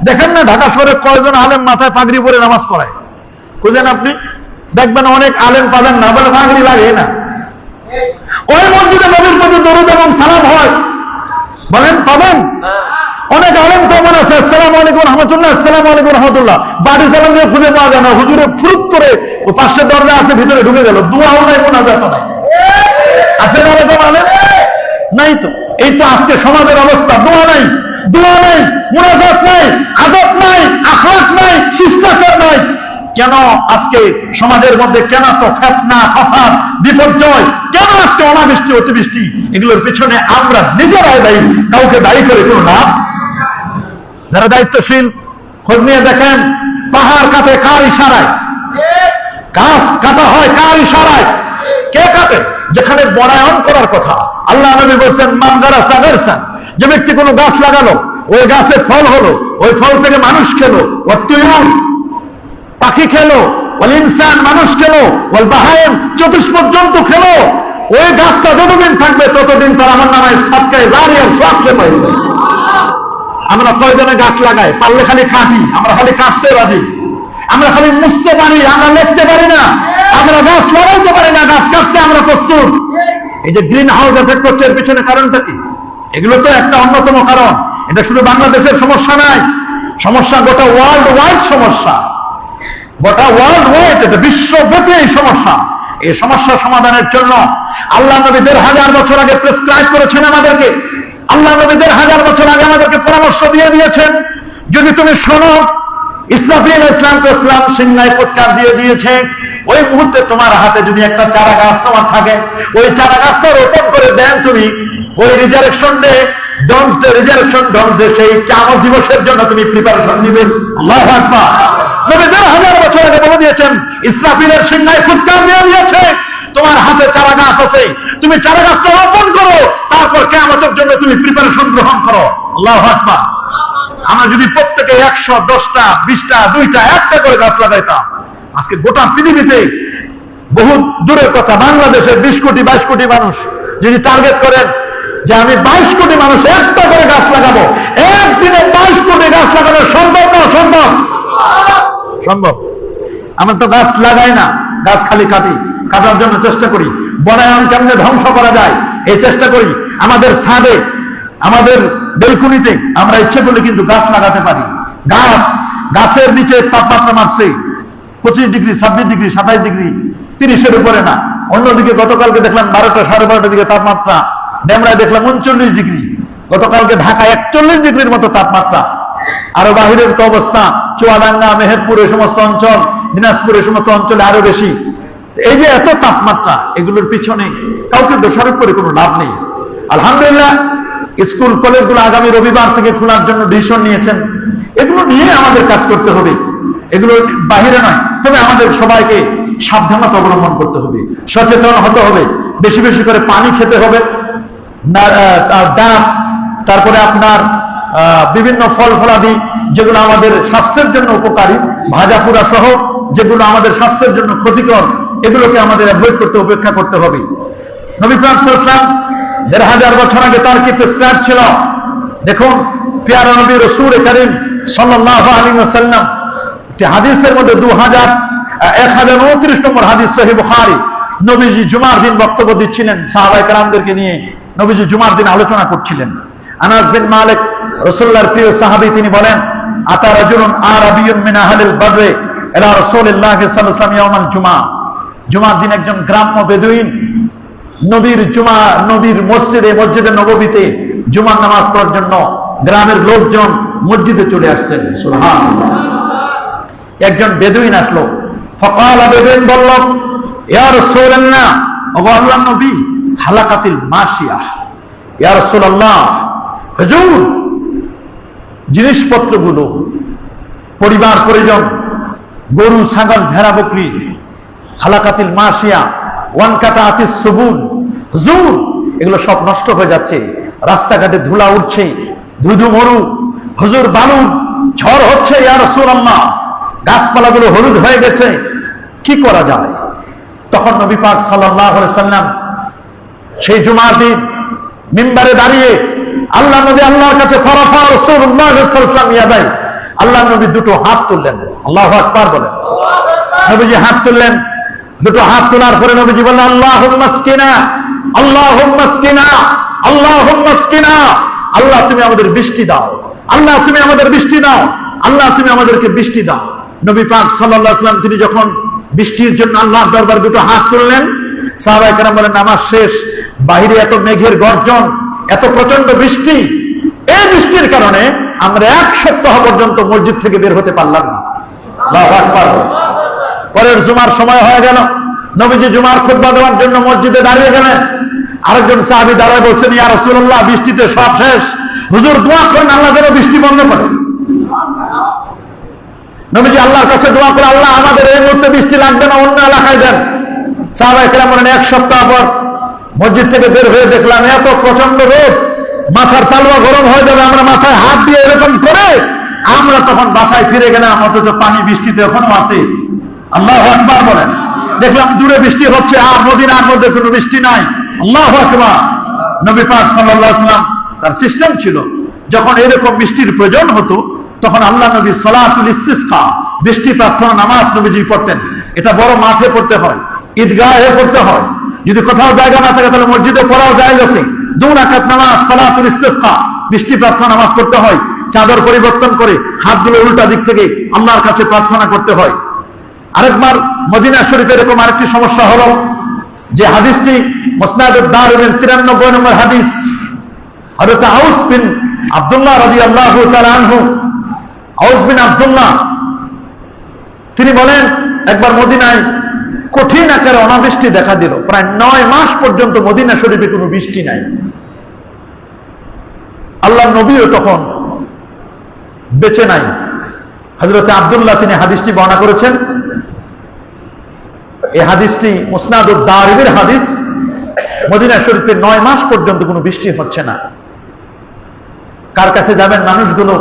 দেখেন না ঢাকা শহরে কয়জন আলেম মাথায় পাগড়ি পরে নামাজ পড়ায়, বুঝলেন আপনি? দেখবেন অনেক আলেম পাবেন না, বলে পাগড়ি লাগে না। ওই মসজিদে নবীর প্রতি দরুদ এবং সালাম হয়, বলেন পাবেন? অনেক আলেম তো মনে আছে আসসালামু আলাইকুম রহমতুল্লাহ, আসসালামু আলাইকুম রহমতুল্লাহ, বাড়ি সালাম দিয়ে খুঁজে পাওয়া যায় না, হুজুরে ফুরুত করে ও 5টা দরজা আছে ভিতরে ঢুকে গেল, দোয়াও নাই, মোনাজাতও নাই। আছে না এরকম আলেম? নাই তো। এই তো আজকে সমাজের অবস্থা, দোয়া নাই, দোয়া নাই, মোনাজাত নাই, আদব নাই, আখলাক নাই, শিষ্টাচার নাই। কেন আজকে সমাজের মধ্যে কেন তো ফিতনা, ফাসাদ, বিপর্যয়, কেন আজকে অনাবৃষ্টি, অতিবৃষ্টি? এগুলোর পিছনে আমরা নিজেরাই দায়ী, কাউকে দায়ী করে কোনো লাভ। যারা দায়িত্বশীল খোঁজ নিয়ে দেখেন, পাহাড় কাটে কার ইশারায়, গাছ কাটা হয় কার ইশারায়? কে কাটে? যেখানে বনায়ন করার কথা। আল্লাহ নবী বলছেন মান গারাসা গারসান, যে ব্যক্তি কোনো গাছ লাগালো, ওই গাছে ফল হলো, ওই ফল থেকে মানুষ খেলো, ওয়াত্তুয়ুর পাখি খেলো, ওয়াল ইনসান মানুষ খেলো, ওয়াল বাহাইম চতুষ্পদ জন্তু খেলো, ওই গাছটা যতদিন থাকবে ততদিন তার আমার নামায় সাদকায়ে জারিয়ার সওয়াব পাইবে। আমরা কয়জনে গাছ লাগাই? পারলে খালি কাটি, আমরা খালি কাটতে রাজি, আমরা খালি মুছতে পারি, আমরা লিখতে পারি না, আমরা গাছ লাগাইতে পারি না, গাছ কাটতে আমরা প্রস্তুত। এই যে গ্রিন হাউস এফেক্ট হচ্ছে, এর পিছনে কারণটা কি? এগুলো তো একটা অন্যতম কারণ। এটা শুধু বাংলাদেশের সমস্যা নাই, সমস্যা গোটা ওয়ার্ল্ড ওয়াইড সমস্যা, গোটা ওয়ার্ল্ড ওয়াইড, এটা বিশ্বব্যাপী এই সমস্যা। এই সমস্যা সমাধানের জন্য আল্লাহ নবী 1000 বছর আগে প্রেসক্রাইব করেছেন আমাদেরকে। আল্লাহ নবী 1000 বছর আগে আমাদেরকে পরামর্শ দিয়ে দিয়েছেন, যদি তুমি শোনো, ইসরাফিল ইসলামকে ইসলাম সিংহায় পটকার দিয়ে দিয়েছে, ওই মুহূর্তে তোমার হাতে যদি একটা চারা গাছ তোমার থাকে, ওই চারা গাছটা রোপণ করে দেন তুমি, ওই রিজার্ভেশন ডে রিজার্ভেশন ডে সেই কিয়ামত দিবসের জন্য তুমি প্রিপারেশন নিবে। আল্লাহু আকবার। নবী 1000 বছর আগে বলে দিয়েছেন, ইসরাফিলের সিংহায় ফুৎকার দিয়ে দিয়েছে, তোমার হাতে চারা গাছ আছে, তুমি চারা গাছটা রোপণ করো, তারপর কিয়ামতের জন্য তুমি প্রিপারেশন গ্রহণ করো। আল্লাহু আকবার। আমরা যদি প্রত্যেকে 100, 10টা, 20টা, 2টা, 1টা করে গাছ লাগাইতাম, আজকে গোটা পৃথিবীতে, বহু দূরের কথা, বাংলাদেশের 20 কোটি 22 কোটি মানুষ যদি টার্গেট করেন যে আমি 22 কোটি মানুষ একটা করে গাছ লাগাবো, একদিনে 22 কোটি গাছ লাগানো সম্ভব না? সম্ভব, সম্ভব। আমরা তো গাছ লাগাই না, গাছ খালি কাটি, কাটার জন্য চেষ্টা করি। বনায়ন কেমনে ধ্বংস করা যায় এই চেষ্টা করি। আমাদের ছাদে, আমাদের বেলকুনিতে আমরা ইচ্ছে করলে কিন্তু গাছ লাগাতে পারি। গাছের নিচে তাপমাত্রা মাপছে 25 ডিগ্রি, 26 ডিগ্রি, 27 ডিগ্রি, 30-এর উপরে না। অন্যদিকে গতকালকে দেখলাম 12টা, 12:30 দিকে তাপমাত্রা ডেমরায় দেখলাম 39 ডিগ্রি। গতকালকে ঢাকা 41 ডিগ্রির মতো তাপমাত্রা। আরো বাহিরের তো অবস্থা, চুয়াডাঙ্গা, মেহেরপুর, এই সমস্ত অঞ্চল, দিনাজপুর, এই সমস্ত অঞ্চলে আরো বেশি। এই যে এত তাপমাত্রা, এগুলোর পিছনে কাউকে দোষারোপ করে কোনো লাভ নেই। আলহামদুলিল্লাহ, স্কুল কলেজগুলো আগামী রবিবার থেকে খোলার জন্য ডিসিশন নিয়েছেন। এগুলো নিয়ে আমাদের কাজ করতে হবে, এগুলো বাহিরে নয়। তবে আমাদের সবাইকে সাবধানতা অবলম্বন করতে হবে, সচেতন হতে হবে, বেশি বেশি করে পানি খেতে হবে, ডাব, তারপরে আপনার বিভিন্ন ফল ফলাদি যেগুলো আমাদের স্বাস্থ্যের জন্য উপকারী, ভাজা পোড়া সহ যেগুলো আমাদের স্বাস্থ্যের জন্য ক্ষতিকর, এগুলোকে আমাদের অ্যাভয়েড করতে, উপেক্ষা করতে হবে। নবী পাক সাল্লাল্লাহু আলাইহি ওয়াসাল্লাম 1500 বছর আগে তার কি প্রেসক্রাইব ছিল? দেখুন, প্যারা নবী রাসূল করিম সাল্লাল্লাহু আলাইহি ওয়াসাল্লাম একটি হাদিসের মধ্যে 1029 নম্বর হাদিস, সহিহ বুখারী। নবীজি জুমার দিন বক্তব্য দিচ্ছিলেন, সাহাবায়ে কেরামদেরকে নিয়ে নবীজি জুমার দিন আলোচনা করছিলেন। আনাস বিন মালিক, রাসূলুল্লাহর প্রিয় সাহাবী, তিনি বলেন, আতা রাজুলুন আরাবিয়্যুন মিন আহলিল বাদরে ইলা রাসূলিল্লাহি সাল্লাল্লাহু আলাইহি ওয়াসাল্লাম ইয়াওমাল জুমআ। জুমার দিন একজন গ্রাম্য বেদুইন নবীর মসজিদে নববীতে জুমার নামাজ পড়ার জন্য গ্রামের লোকজন মসজিদে চলে আসতেন। সুবহানাল্লাহ। একজন বেদুইন আসলো, ফাকালা, বেদুইন বলল, ইয়া রাসূলুল্লাহ, ওগো আল্লাহর নবী, হালাকাতিল মাশিয়া, ইয়া রাসূলুল্লাহ, হুজুর, জিনিসপত্রগুলো, পরিবার পরিজন, গরু, ছাগল, ভেড়া, বকরি, হালাকাতিল মাশিয়া ওয়ানকাতাতিস সুবুল, হুজুর, এগুলো সব নষ্ট হয়ে যাচ্ছে, রাস্তাঘাটে ধুলা উঠছে, ধুধু মরু, হুজুর, বালু, ঝড় হচ্ছে, ইয়া রাসূলুল্লাহ, গাছপালাগুলো হলুদ হয়ে গেছে, কি করা যায়? তখন নবী পাক সাল্লাল্লাহু আলাইহি ওয়াসাল্লাম সেই জুমার দিন মিম্বারে দাঁড়িয়ে আল্লাহ নবী আল্লাহর কাছে ফারাফা রাসূলুল্লাহ সাল্লাল্লাহু আলাইহি ওয়াসাল্লাম ইয়াদাই, আল্লাহ নবী দুটো হাত তুললেন। আল্লাহু আকবার বলেন। নবীজি হাত তুললেন, দুটো হাত তোলার পরে নবীজি বললেন, আল্লাহুম্মা আসকিনা, আল্লাহুম্মা আসকিনা, আল্লাহুম্মা আসকিনা, আল্লাহ তুমি আমাদের বৃষ্টি দাও, আল্লাহ তুমি আমাদের বৃষ্টি দাও, আল্লাহ তুমি আমাদেরকে বৃষ্টি দাও। নবী পাক সাল্লাল্লাহু আলাইহি ওয়াসাল্লাম তিনি যখন বৃষ্টির জন্য আল্লাহর দরবারে দুটো হাত তুললেন, সাহাবায়ে কেরাম বলেন, নামাজ শেষ, বাইরে এত মেঘের গর্জন, এত প্রচন্ড বৃষ্টি, এই বৃষ্টির কারণে আমরা 1 সপ্তাহ পর্যন্ত মসজিদ থেকে বের হতে পারলাম না। আল্লাহু আকবার। পরের জুমার সময় হয়ে গেল, নবীজি জুমার খুতবা দেওয়ার জন্য মসজিদে দাঁড়িয়ে গেলেন। আরেকজন সাহাবী দাঁড়ায় বলছেন, ইয়া রাসূলুল্লাহ, বৃষ্টিতে সব শেষ, হুজুর দোয়া করেন আল্লাহ যেন বৃষ্টি বন্ধ করে। নবীজি আল্লাহর কাছে দোয়া করে, আল্লাহ আমাদের এই মুহূর্তে বৃষ্টি লাগবে না, অন্য এলাকায় দেন। সাহাবায়ে কেরাম বলেন, 1 সপ্তাহ পর মসজিদ থেকে বের হয়ে দেখলাম এত প্রচন্ড রোদ, মাথার তালুয়া গরম হয়ে যাবে, আমরা মাথায় হাত দিয়ে এরকম করে আমরা তখন বাসায় ফিরে গেলাম, অথচ পানি বৃষ্টিতে এখনো আছে। আল্লাহু আকবার বলেন। দেখলাম দূরে বৃষ্টি হচ্ছে, আর মদিনার মধ্যে কোনো বৃষ্টি নাই। আল্লাহু আকবার। নবী পাক সাল্লাল্লাহু আলাইহি ওয়াসাল্লাম তার সিস্টেম ছিল, যখন এরকম বৃষ্টির প্রয়োজন হতো তখন আল্লাহ নবী সালাতুল ইস্তিসকা, বৃষ্টি প্রার্থনা নামাজ নবীজি পড়তেন। এটা বড় মাঠে পড়তে হয়, ঈদগাহে পড়তে হয়, যদি কোথাও জায়গা না থাকে তাহলে মসজিদে পড়াও যায় গেছে। 2 রাকাত নামাজ সালাতুল ইস্তিসকা, বৃষ্টি প্রার্থনা নামাজ পড়তে হয়, চাদর পরিবর্তন করে হাতগুলো উল্টা দিক থেকে আল্লাহর কাছে প্রার্থনা করতে হয়। আরেকবার মদিনা শরীফে এরকম আরেকটি সমস্যা হলো, যে হাদিসটি মুসনাদুদ দারুনের 93 নম্বর হাদিস, হযরত আউস বিন আব্দুল্লাহ রাদিয়াল্লাহু তাআলা আনহু, আউস বিন আব্দুল্লাহ তিনি বলেন, একবার মদিনায় কঠিন আকারে অনাবৃষ্টি দেখা দিল, প্রায় 9 মাস পর্যন্ত মদিনা শরীফে কোনো বৃষ্টি নাই। আল্লাহর নবীও তখন বেঁচে নাই। হযরত আব্দুল্লাহ তিনি হাদিসটি বর্ণনা করেছেন। এই হাদিসটি মুসনাদুদ দারিমির হাদিস। মদিনা শরীফে 9 মাস পর্যন্ত কোনো বৃষ্টি হচ্ছে না। কার কাছে যাবেন মানুষগুলো,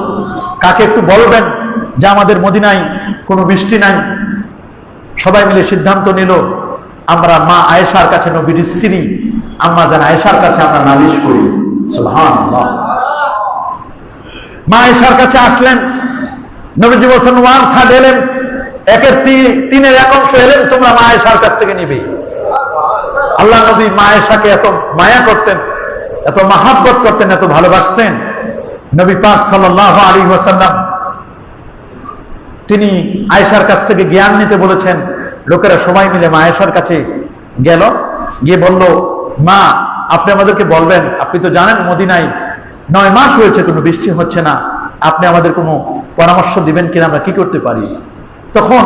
কাকে একটু বলবেন যে আমাদের মদিনায় কোনো বৃষ্টি নাই? সবাই মিলে সিদ্ধান্ত নিল, আমরা মা আয়েশার কাছে, নবীর স্ত্রী আম্মা জান আয়েশার কাছে আমরা নালিশ করি। সুবহানাল্লাহ। মা আয়েশার কাছে আসলেন, নবীজি বলছেন 1/3 এলেন, 1/3 এক অংশ এলেন তোমরা মা আয়েশার কাছ থেকে নিবে। আল্লাহ নবী মা আয়েশাকে এত মায়া করতেন, এত মহাব্বত করতেন, এত ভালোবাসতেন। নবী পাক সাল্লাল্লাহু আলাইহি ওয়াসাল্লাম তিনি আয়েশার কাছ থেকে জ্ঞান নিতে বলেছেন। লোকেরা সবাই মিলে মা আয়েশার কাছে গেল, গিয়ে বলল, মা আপনি আমাদেরকে বলবেন, আপনি তো জানেন মদিনায় 9 মাস হয়েছে কোনো বৃষ্টি হচ্ছে না, আপনি আমাদের কোনো পরামর্শ দিবেন কিনা, আমরা কি করতে পারি? তখন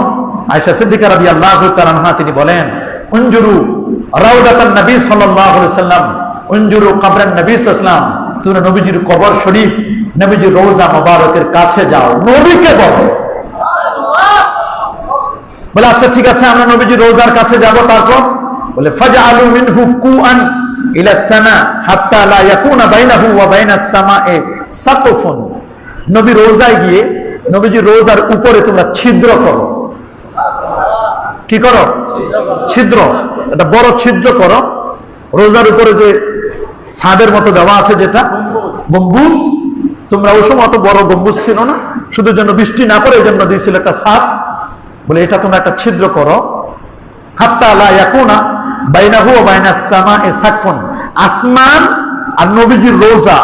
আয়েশা সিদ্দিকা রাদিয়াল্লাহু তাআলা আনহা তিনি বলেন, উনজুরু রাউদাতান নবী সাল্লাল্লাহু আলাইহি ওয়াসাল্লাম, উনজুরু কবরান নবী সাল্লাল্লাহু আলাইহি ওয়াসাল্লাম, তোমরা নবীজির কবর শরীফ, নবীজির রওজা মোবারকের কাছে যাও, নবীকে বলো। বলে আচ্ছা ঠিক আছে, আমরা নবীজির রওজার কাছে যাব। তারপর বলে ফাজআলু মিনহু কুআন ইলা সামা হাত্তা লা ইয়াকুনা বাইনাহু ওয়া বাইনাস সামায়ে সাকফুন। নবী রওজায় গিয়ে নবীজির রওজার উপরে তোমরা ছিদ্র করো। কি করো? ছিদ্র, একটা বড় ছিদ্র করো। রোজার উপরে যে ছাদের মতো দেওয়া আছে, যেটা গম্বুজ, তোমরা ওই সময় অত বড় গম্বুজ ছিল না, শুধু জন্য বৃষ্টি না পড়ে এই জন্য দিয়েছিল একটা ছাদ। বলে এটা তোমরা একটা ছিদ্র করো। হাত্তা লা ইয়াকুনা বাইনাহু ওয়া বাইনাস সামায়ে সাকফুন, আসমান আর নবীজির রোজা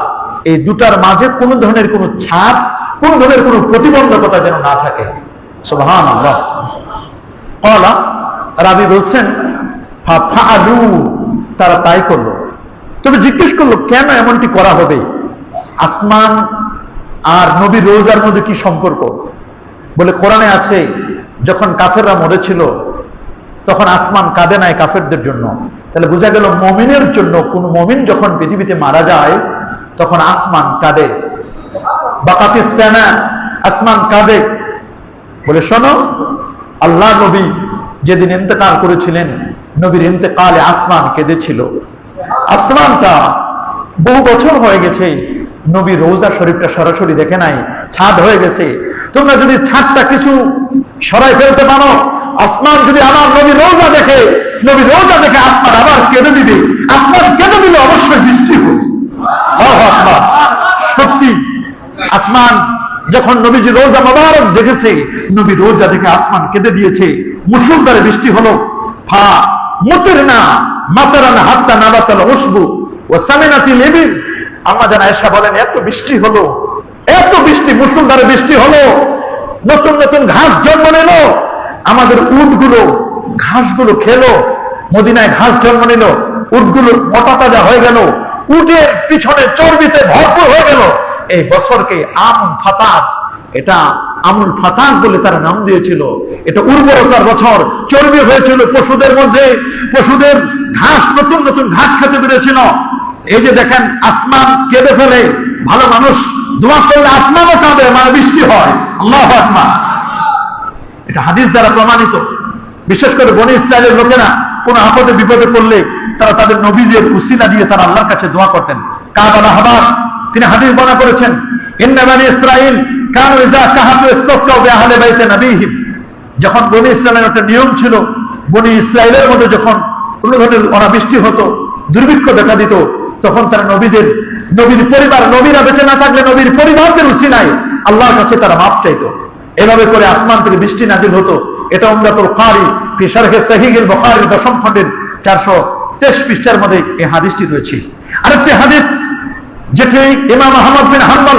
এই দুটার মাঝে কোন ধরনের কোন ছাদ, কোন ধরনের কোন প্রতিবন্ধকতা যেন না থাকে। সুবহানাল্লাহ। ক্বালা, রাবী বলছেন ফাআলু, তারা তাই করলো। তবে জিজ্ঞেস করলো কেন এমনটি করা হবে? আসমান আর নবীর রোজার মধ্যে কি সম্পর্ক? বলে কোরআনে আছে, যখন কাফেররা মরেছিল তখন আসমান কাঁদে নাই কাফেরদের জন্য। তাহলে বোঝা গেল মুমিনের জন্য, কোন মুমিন যখন পৃথিবীতে মারা যায় তখন আসমান কাঁদে। বাকাতিস সামা, আসমান কাঁদে। বলে শোনো, আল্লাহ নবী যেদিন ইন্তেকাল করেছিলেন, নবীর ইন্তেকালে আসমান কেঁদেছিল। আসমানটা বহু বছর হয়ে গেছে, নবী রওজা শরীফটা সরাসরি দেখে নাই, ছাদ হয়ে গেছে। তোমরা যদি ছাদটা কিছু সরাই ফেলতে পারো, আসমান যদি আমার নবী রওজা দেখে, নবী রওজা দেখে আসমান আবার কেঁদে দিবে। আসমান কেঁদে দিলে অবশ্যই বৃষ্টি হবে। সত্যি আসমান যখন নবীজি রওজা মোবারক দেখেছে, নবী রওজা দেখে আসমান কেঁদে দিয়েছে, মুষলধারে বৃষ্টি হলো। ফা মুতিরনা মাতারান হাত্তা নাবাতাল উসবু ওয়া সামিনাতিল ইবিল। আম্মা জান আয়েশা বলেন, এত বৃষ্টি হলো, এত বৃষ্টি, মুষলধারে বৃষ্টি হলো, নতুন নতুন ঘাস জন্ম নিল, আমাদের উটগুলো ঘাসগুলো খেলো, মদিনায় ঘাস জন্ম নিল, উটগুলো মোটা তাজা হয়ে গেল, উটের পিছনে চর্বিতে ভরপুর হয়ে গেল। এই বছরকে আমুল ফাতাত, এটা আমুল ফাতাত বলে তারা নাম দিয়েছিল। এটা উর্বরতার বছর, চর্বি হয়েছিল পশুদের মধ্যে, পশুদের ঘাস, নতুন নতুন ঘাস খেতে পেরেছিল। এই যে দেখেন আসমান কেঁদে ফেলে, ভালো মানুষ দোয়া করলে আসমানও কাঁদে, মানে বৃষ্টি হয়। আল্লাহু আকবার। এটা হাদিস দ্বারা প্রমাণিত। বিশেষ করে বনী ইসরায়েলের লোকেরা কোন আপদে বিপদে পড়লে তারা তাদের নবীদের উসিলা দিয়ে তারা আল্লাহর কাছে দোয়া করতেন। কাব আল আহবার তিনি হাদিস বর্ণনা করেছেন, ইন্না বনী ইসরাঈল কানু ইযা কাহাতু ইসতাসকাউ বিআহলি বাইতি নবীহিম। যখন বনী ইসরায়েলের একটা নিয়ম ছিল, বনী ইসরায়েলের মধ্যে যখন কোন ধরনের অনাবৃষ্টি হতো, দুর্ভিক্ষ দেখা দিত, তখন তারা নবীর পরিবার, নবীরা বেঁচে না থাকলে নবীর পরিবারদের উসিলায় আল্লাহর কাছে তারা মাপ চাইতো। এভাবে করে আসমান থেকে বৃষ্টি নাজিল হতো। এটা উমদাতুল কারি ফি শারহ সহিহুল বুখারীর 10ম খণ্ডের 423 পৃষ্ঠার মধ্যে এই হাদিসটি রয়েছে। আরেকটি হাদিস যেটি ইমাম আহমদ বিন হাম্বল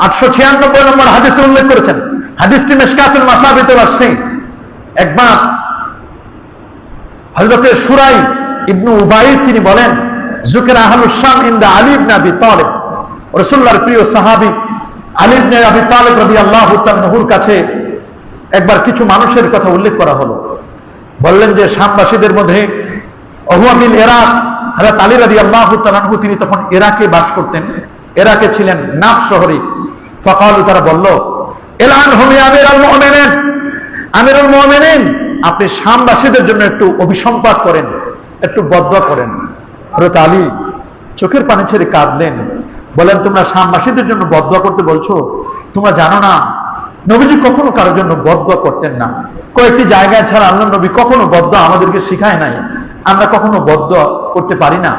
896 নম্বর হাদিসে উল্লেখ করেছেন, হাদিসটি মিশকাতুল মাসাবিতে আসছে। একবার হযরত সুরাই ইবনে উবাইদ তিনি বলেন, যুকিরা আহলুশ শাম ইনদা আলী ইবনে আবি তালিব, রাসূলুল্লাহর প্রিয় সাহাবী আলী ইবনে আবি তালিব রাদিয়াল্লাহু তাআলার কাছে একবার কিছু মানুষের কথা উল্লেখ করা হলো। বললেন যে শামবাসীদের মধ্যে হুয়া মিন ইরাক, হযরত আলী রাদিয়াল্লাহু তাআলা তিনি তখন ইরাকে বাস করতেন, ইরাকে ছিলেন নাফ শহরে। ফাকালু, তারা বলল, এলান হুম ইয়া আমিরুল মুমিনিন, আমিরুল মুমিনিন, আপনি শামবাসীদের জন্য একটু অভিসম্পাত করেন, একটু বদদোয়া করেন। হযরত আলী চোখের পানি ছেড়ে কাঁদলেন, বলেন, তোমরা শামবাসীদের জন্য বদদোয়া করতে বলছো? তোমরা জানো না নবীজি কখনো কারোর জন্য বদদোয়া করতেন না। কয়েকটি জায়গায় ছাড়া আল্লাহর নবী কখনো বদদোয়া আমাদেরকে শিখায় নাই, আমরা কখনো বদদোয়া করতে পারি না।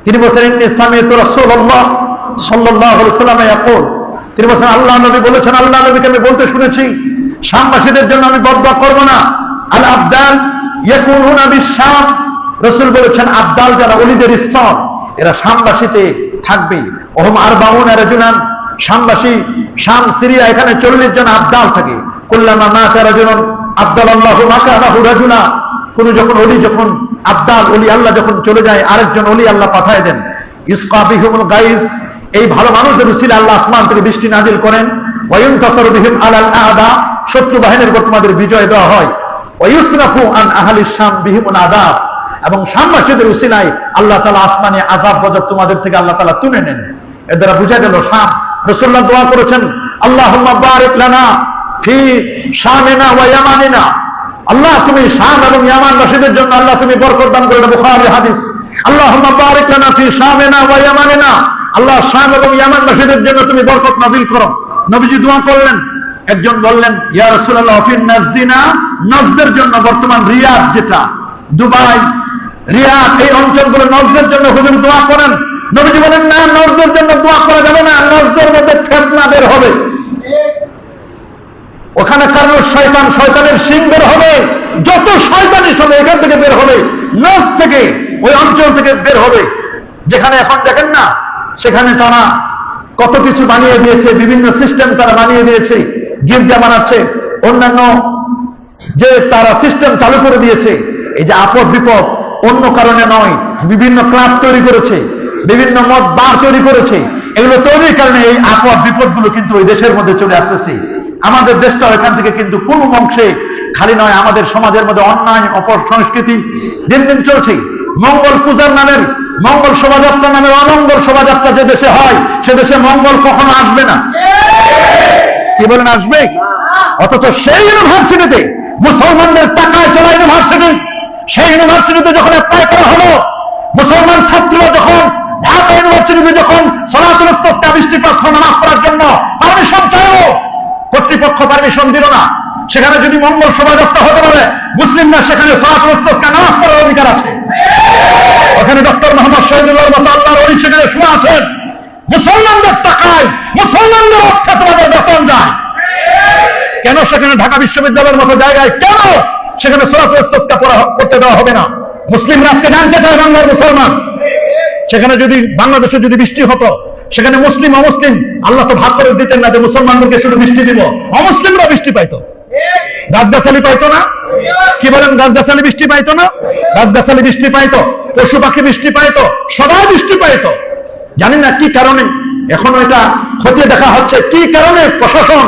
তিনি বলেছেন ইন্নী সামি'তু রাসূলুল্লাহ সাল্লাল্লাহু আলাইহি ওয়াসাল্লাম ইয়াকুল, তিনি বলেছেন আল্লাহ নবী বলেছেন, আল্লাহ নবীকে আমি বলতে শুনেছি, শামবাসীদের জন্য আমি বদদোয়া করব না। আল আবদাল ইয়াকুনুনা বিশ-শাম, রাসূল বলেছেন আবদাল যারা ওলিদের স্তর, এরা শামবাসীতে থাকবে। ওহম আরবাউনা রাজুলান, শামবাসী শাম সিরিয়া এখানে 40 জন আবদাল থাকে। কুল্লামা মাতা রাজুলান আবদালাল্লাহু মাকানাহু রাজুলা, কোন যখন ওলি যখন আবদাল ওলি আল্লাহ যখন চলে যায় আরেকজন ওলি আল্লাহ পাঠায় দেন। ইসকা বিহিমুল গাইস, এই ভালো মানুষদের উসিলা আল্লাহ আসমান থেকে বৃষ্টি নাজিল করেন। ওয়ায়ুনতাসারু বিহিম আলাল আদা, শত্রু বাহিনীর উপর তোমাদের বিজয় দেওয়া হয়। ওয়ায়ুসরাফু আন আহলিশ শাম বিহিমুল আযাব, এবং শামবাসীদের উসিলায় আল্লাহ তাআলা আসমানে আযাব গজব তোমাদের থেকে আল্লাহ তাআলা তুলে নেন। এর দ্বারা বোঝা গেল শাম। রাসূলুল্লাহ দোয়া করেছেন আল্লাহুম্মা বারিক লানা ফি শামিনা ওয়া ইয়ামানিনা, আল্লাহ তুমি শাম এবং ইয়ামানবাসীদের জন্য আল্লাহ তুমি বরকত দান করো, বুখারী হাদিস। আল্লাহুম্মা বারিক লানা ফি শামিনা ওয়া ইয়ামানিনা, আল্লাহ শাম এবং ইয়ামানবাসীদের জন্য তুমি বরকত নাযিল করো। নবীজি দোয়া করলেন। একজন বললেন ইয়া রাসূলুল্লাহ ফি নাজদিনা, নজদের জন্য বর্তমান রিয়াদ যেটা দুবাই রিয়াদ এই অঞ্চলগুলো নজদের জন্য হুজুর দোয়া করেন। নবীজি বলেন না, নজদের জন্য দোয়া করা যাবে না, নজদের মধ্যে ফিতনা বের হবে, ওখানে কারণ শয়তান শয়তানের সিং বের হবে, যত শয়তানি সব এখান থেকে বের হবে, নজ থেকে ওই অঞ্চল থেকে বের হবে। যেখানে এখন দেখেন না, সেখানে তারা কত কিছু বানিয়ে দিয়েছে, বিভিন্ন সিস্টেম তারা বানিয়ে দিয়েছে, গির্জা বানাচ্ছে, অন্যান্য যে তারা সিস্টেম চালু করে দিয়েছে। এই যে আপদ বিপদ অন্য কারণে নয়, বিভিন্ন ক্লাব তৈরি করেছে, বিভিন্ন মত বার তৈরি করেছে, এগুলো তৈরির কারণে এই আপদ বিপদগুলো কিন্তু ওই দেশের মধ্যে চলে আসতেছে। আমাদের দেশটা এখান থেকে কিন্তু কোন অংশে খালি নয়, আমাদের সমাজের মধ্যে অন্যায় অপর সংস্কৃতি দিন দিন চলছে। মঙ্গল পূজার নামের, মঙ্গল শোভাযাত্রা নামের অমঙ্গল শোভাযাত্রা যে দেশে হয়, সে দেশে মঙ্গল কখনো আসবে না। কি বলেন, আসবে? অথচ সেই ইউনিভার্সিটিতে মুসলমানদের টাকায় চলা ইউনিভার্সিটি, সেই ইউনিভার্সিটিতে যখন অ্যাপ্লাই করা হলো, মুসলমান ছাত্ররা যখন ঢাকা ইউনিভার্সিটিতে যখন সালাতুল ইস্তিসকা বৃষ্টি প্রার্থনা নামাজ পড়ার জন্য পারমিশন চাইল, কর্তৃপক্ষ পারমিশন দিল না। সেখানে যদি মঙ্গল শোভাযাত্রা হতে পারে, মুসলিমরা সেখানে সালাতুল ইস্তিসকা নামাজ পড়ার অধিকার আছে। ওখানে ডক্টর মোহাম্মদ শহীদুল্লাহর মতো আল্লাহর ওলি সেখানে শুনে আছেন। মুসলমানদের টাকায় মুসলমানদের অর্থে তোমাদের বেতন যায়, কেন সেখানে ঢাকা বিশ্ববিদ্যালয়ের মতো জায়গায় কেন সেখানে সালাতুল ইস্তিসকা করতে দেওয়া হবে না? মুসলিমরা আজকে জানতে চায় বাংলার মুসলমান, সেখানে যদি বাংলাদেশে যদি বৃষ্টি হতো, সেখানে মুসলিম অমুসলিম আল্লাহ তো ভাগ করে দিতেন না যে মুসলমানদেরকে শুধু বৃষ্টি দিব, অমুসলিমরা বৃষ্টি পাইতো, গাছগাছালি পাইতো না। কি বলেন, গাছগাছালি বৃষ্টি পাইতো না? গাছগাছালি বৃষ্টি পাইতো, পশু পাখি বৃষ্টি পাইতো, সবাই বৃষ্টি পাইতো। জানি না কি কারণে এখনো এটা খতিয়ে দেখা হচ্ছে, কি কারণে প্রশাসন,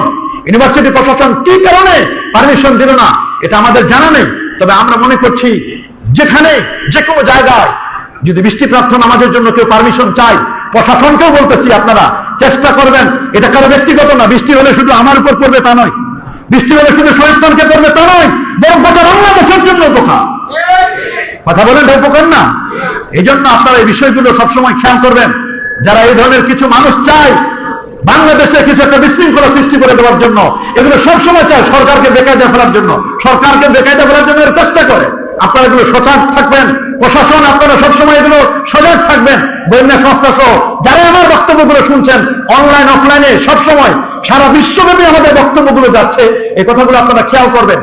ইউনিভার্সিটি প্রশাসন কি কারণে পারমিশন দিল না, এটা আমাদের জানা নেই। তবে আমরা মনে করছি যেখানে যে কোনো জায়গায় যদি বৃষ্টি প্রার্থনা নামাজের জন্য কেউ পারমিশন চায়, প্রশাসনকেও বলতেছি আপনারা চেষ্টা করবেন, এটা কারো ব্যক্তিগত না, বৃষ্টি হলে শুধু আমার উপর পড়বে তা নয়, বৃষ্টি হলে শুধু শহীদকে পড়বে তা নয়, বরং গোটা বাংলাদেশের জন্য উপকার। কথা বলেন, উপকার না? এই জন্য আপনারা এই বিষয়গুলো সবসময় খেয়াল করবেন। যারা এই ধরনের কিছু মানুষ চায় বাংলাদেশে কিছু একটা বিশৃঙ্খলা সৃষ্টি করে দেওয়ার জন্য, এগুলো সবসময় চায় সরকারকে বেকায়দা ফেলার জন্য, সরকারকে বেকায়দা ফেলার জন্য এর চেষ্টা করে। আপনারা এগুলো সজাগ থাকবেন, প্রশাসন আপনারা সবসময় এগুলো সজাগ থাকবেন, গোয়েন্দা সংস্থা সহ যারা আমার বক্তব্যগুলো শুনছেন অনলাইন অফলাইনে সবসময় সারা বিশ্বব্যাপী আমাদের বক্তব্যগুলো যাচ্ছে, এই কথাগুলো আপনারা খেয়াল করবেন।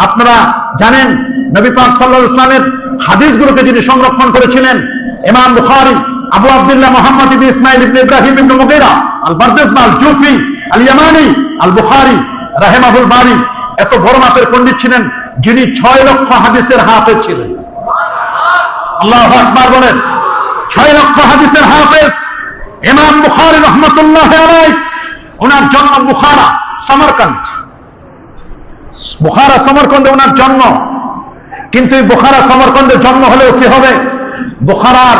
আপনারা জানেন নবী পাক সাল্লাল্লাহু আলাইহি ওয়াসাল্লামের হাদিসগুলোকে যিনি সংরক্ষণ করেছিলেন, ইমাম বুখারী আবু আব্দুল্লাহ মুহাম্মদ ইবনে ইসমাঈল ইবনে ইব্রাহিম ইবনে মুগীরা আল বারদাসবা আল জুফি আল ইয়ামানি আল বুখারী রাহিমাহুল বারী এত বড় মাপের পণ্ডিত ছিলেন, যিনি 6 লক্ষ হাদিসের হাফেজ ছিলেন। আল্লাহু আকবার বলেন। 6 লক্ষ হাদিসের হাফেজ ইমাম বুখারী রাহমাতুল্লাহি আলাইহি। ওনার জন্ম বুখারা সমরকন্দ, বুখারা সমরকন্দে ওনার জন্ম। কিন্তু এই বুখারা সমরকন্দে জন্ম হলেও কি হবে, বুখারার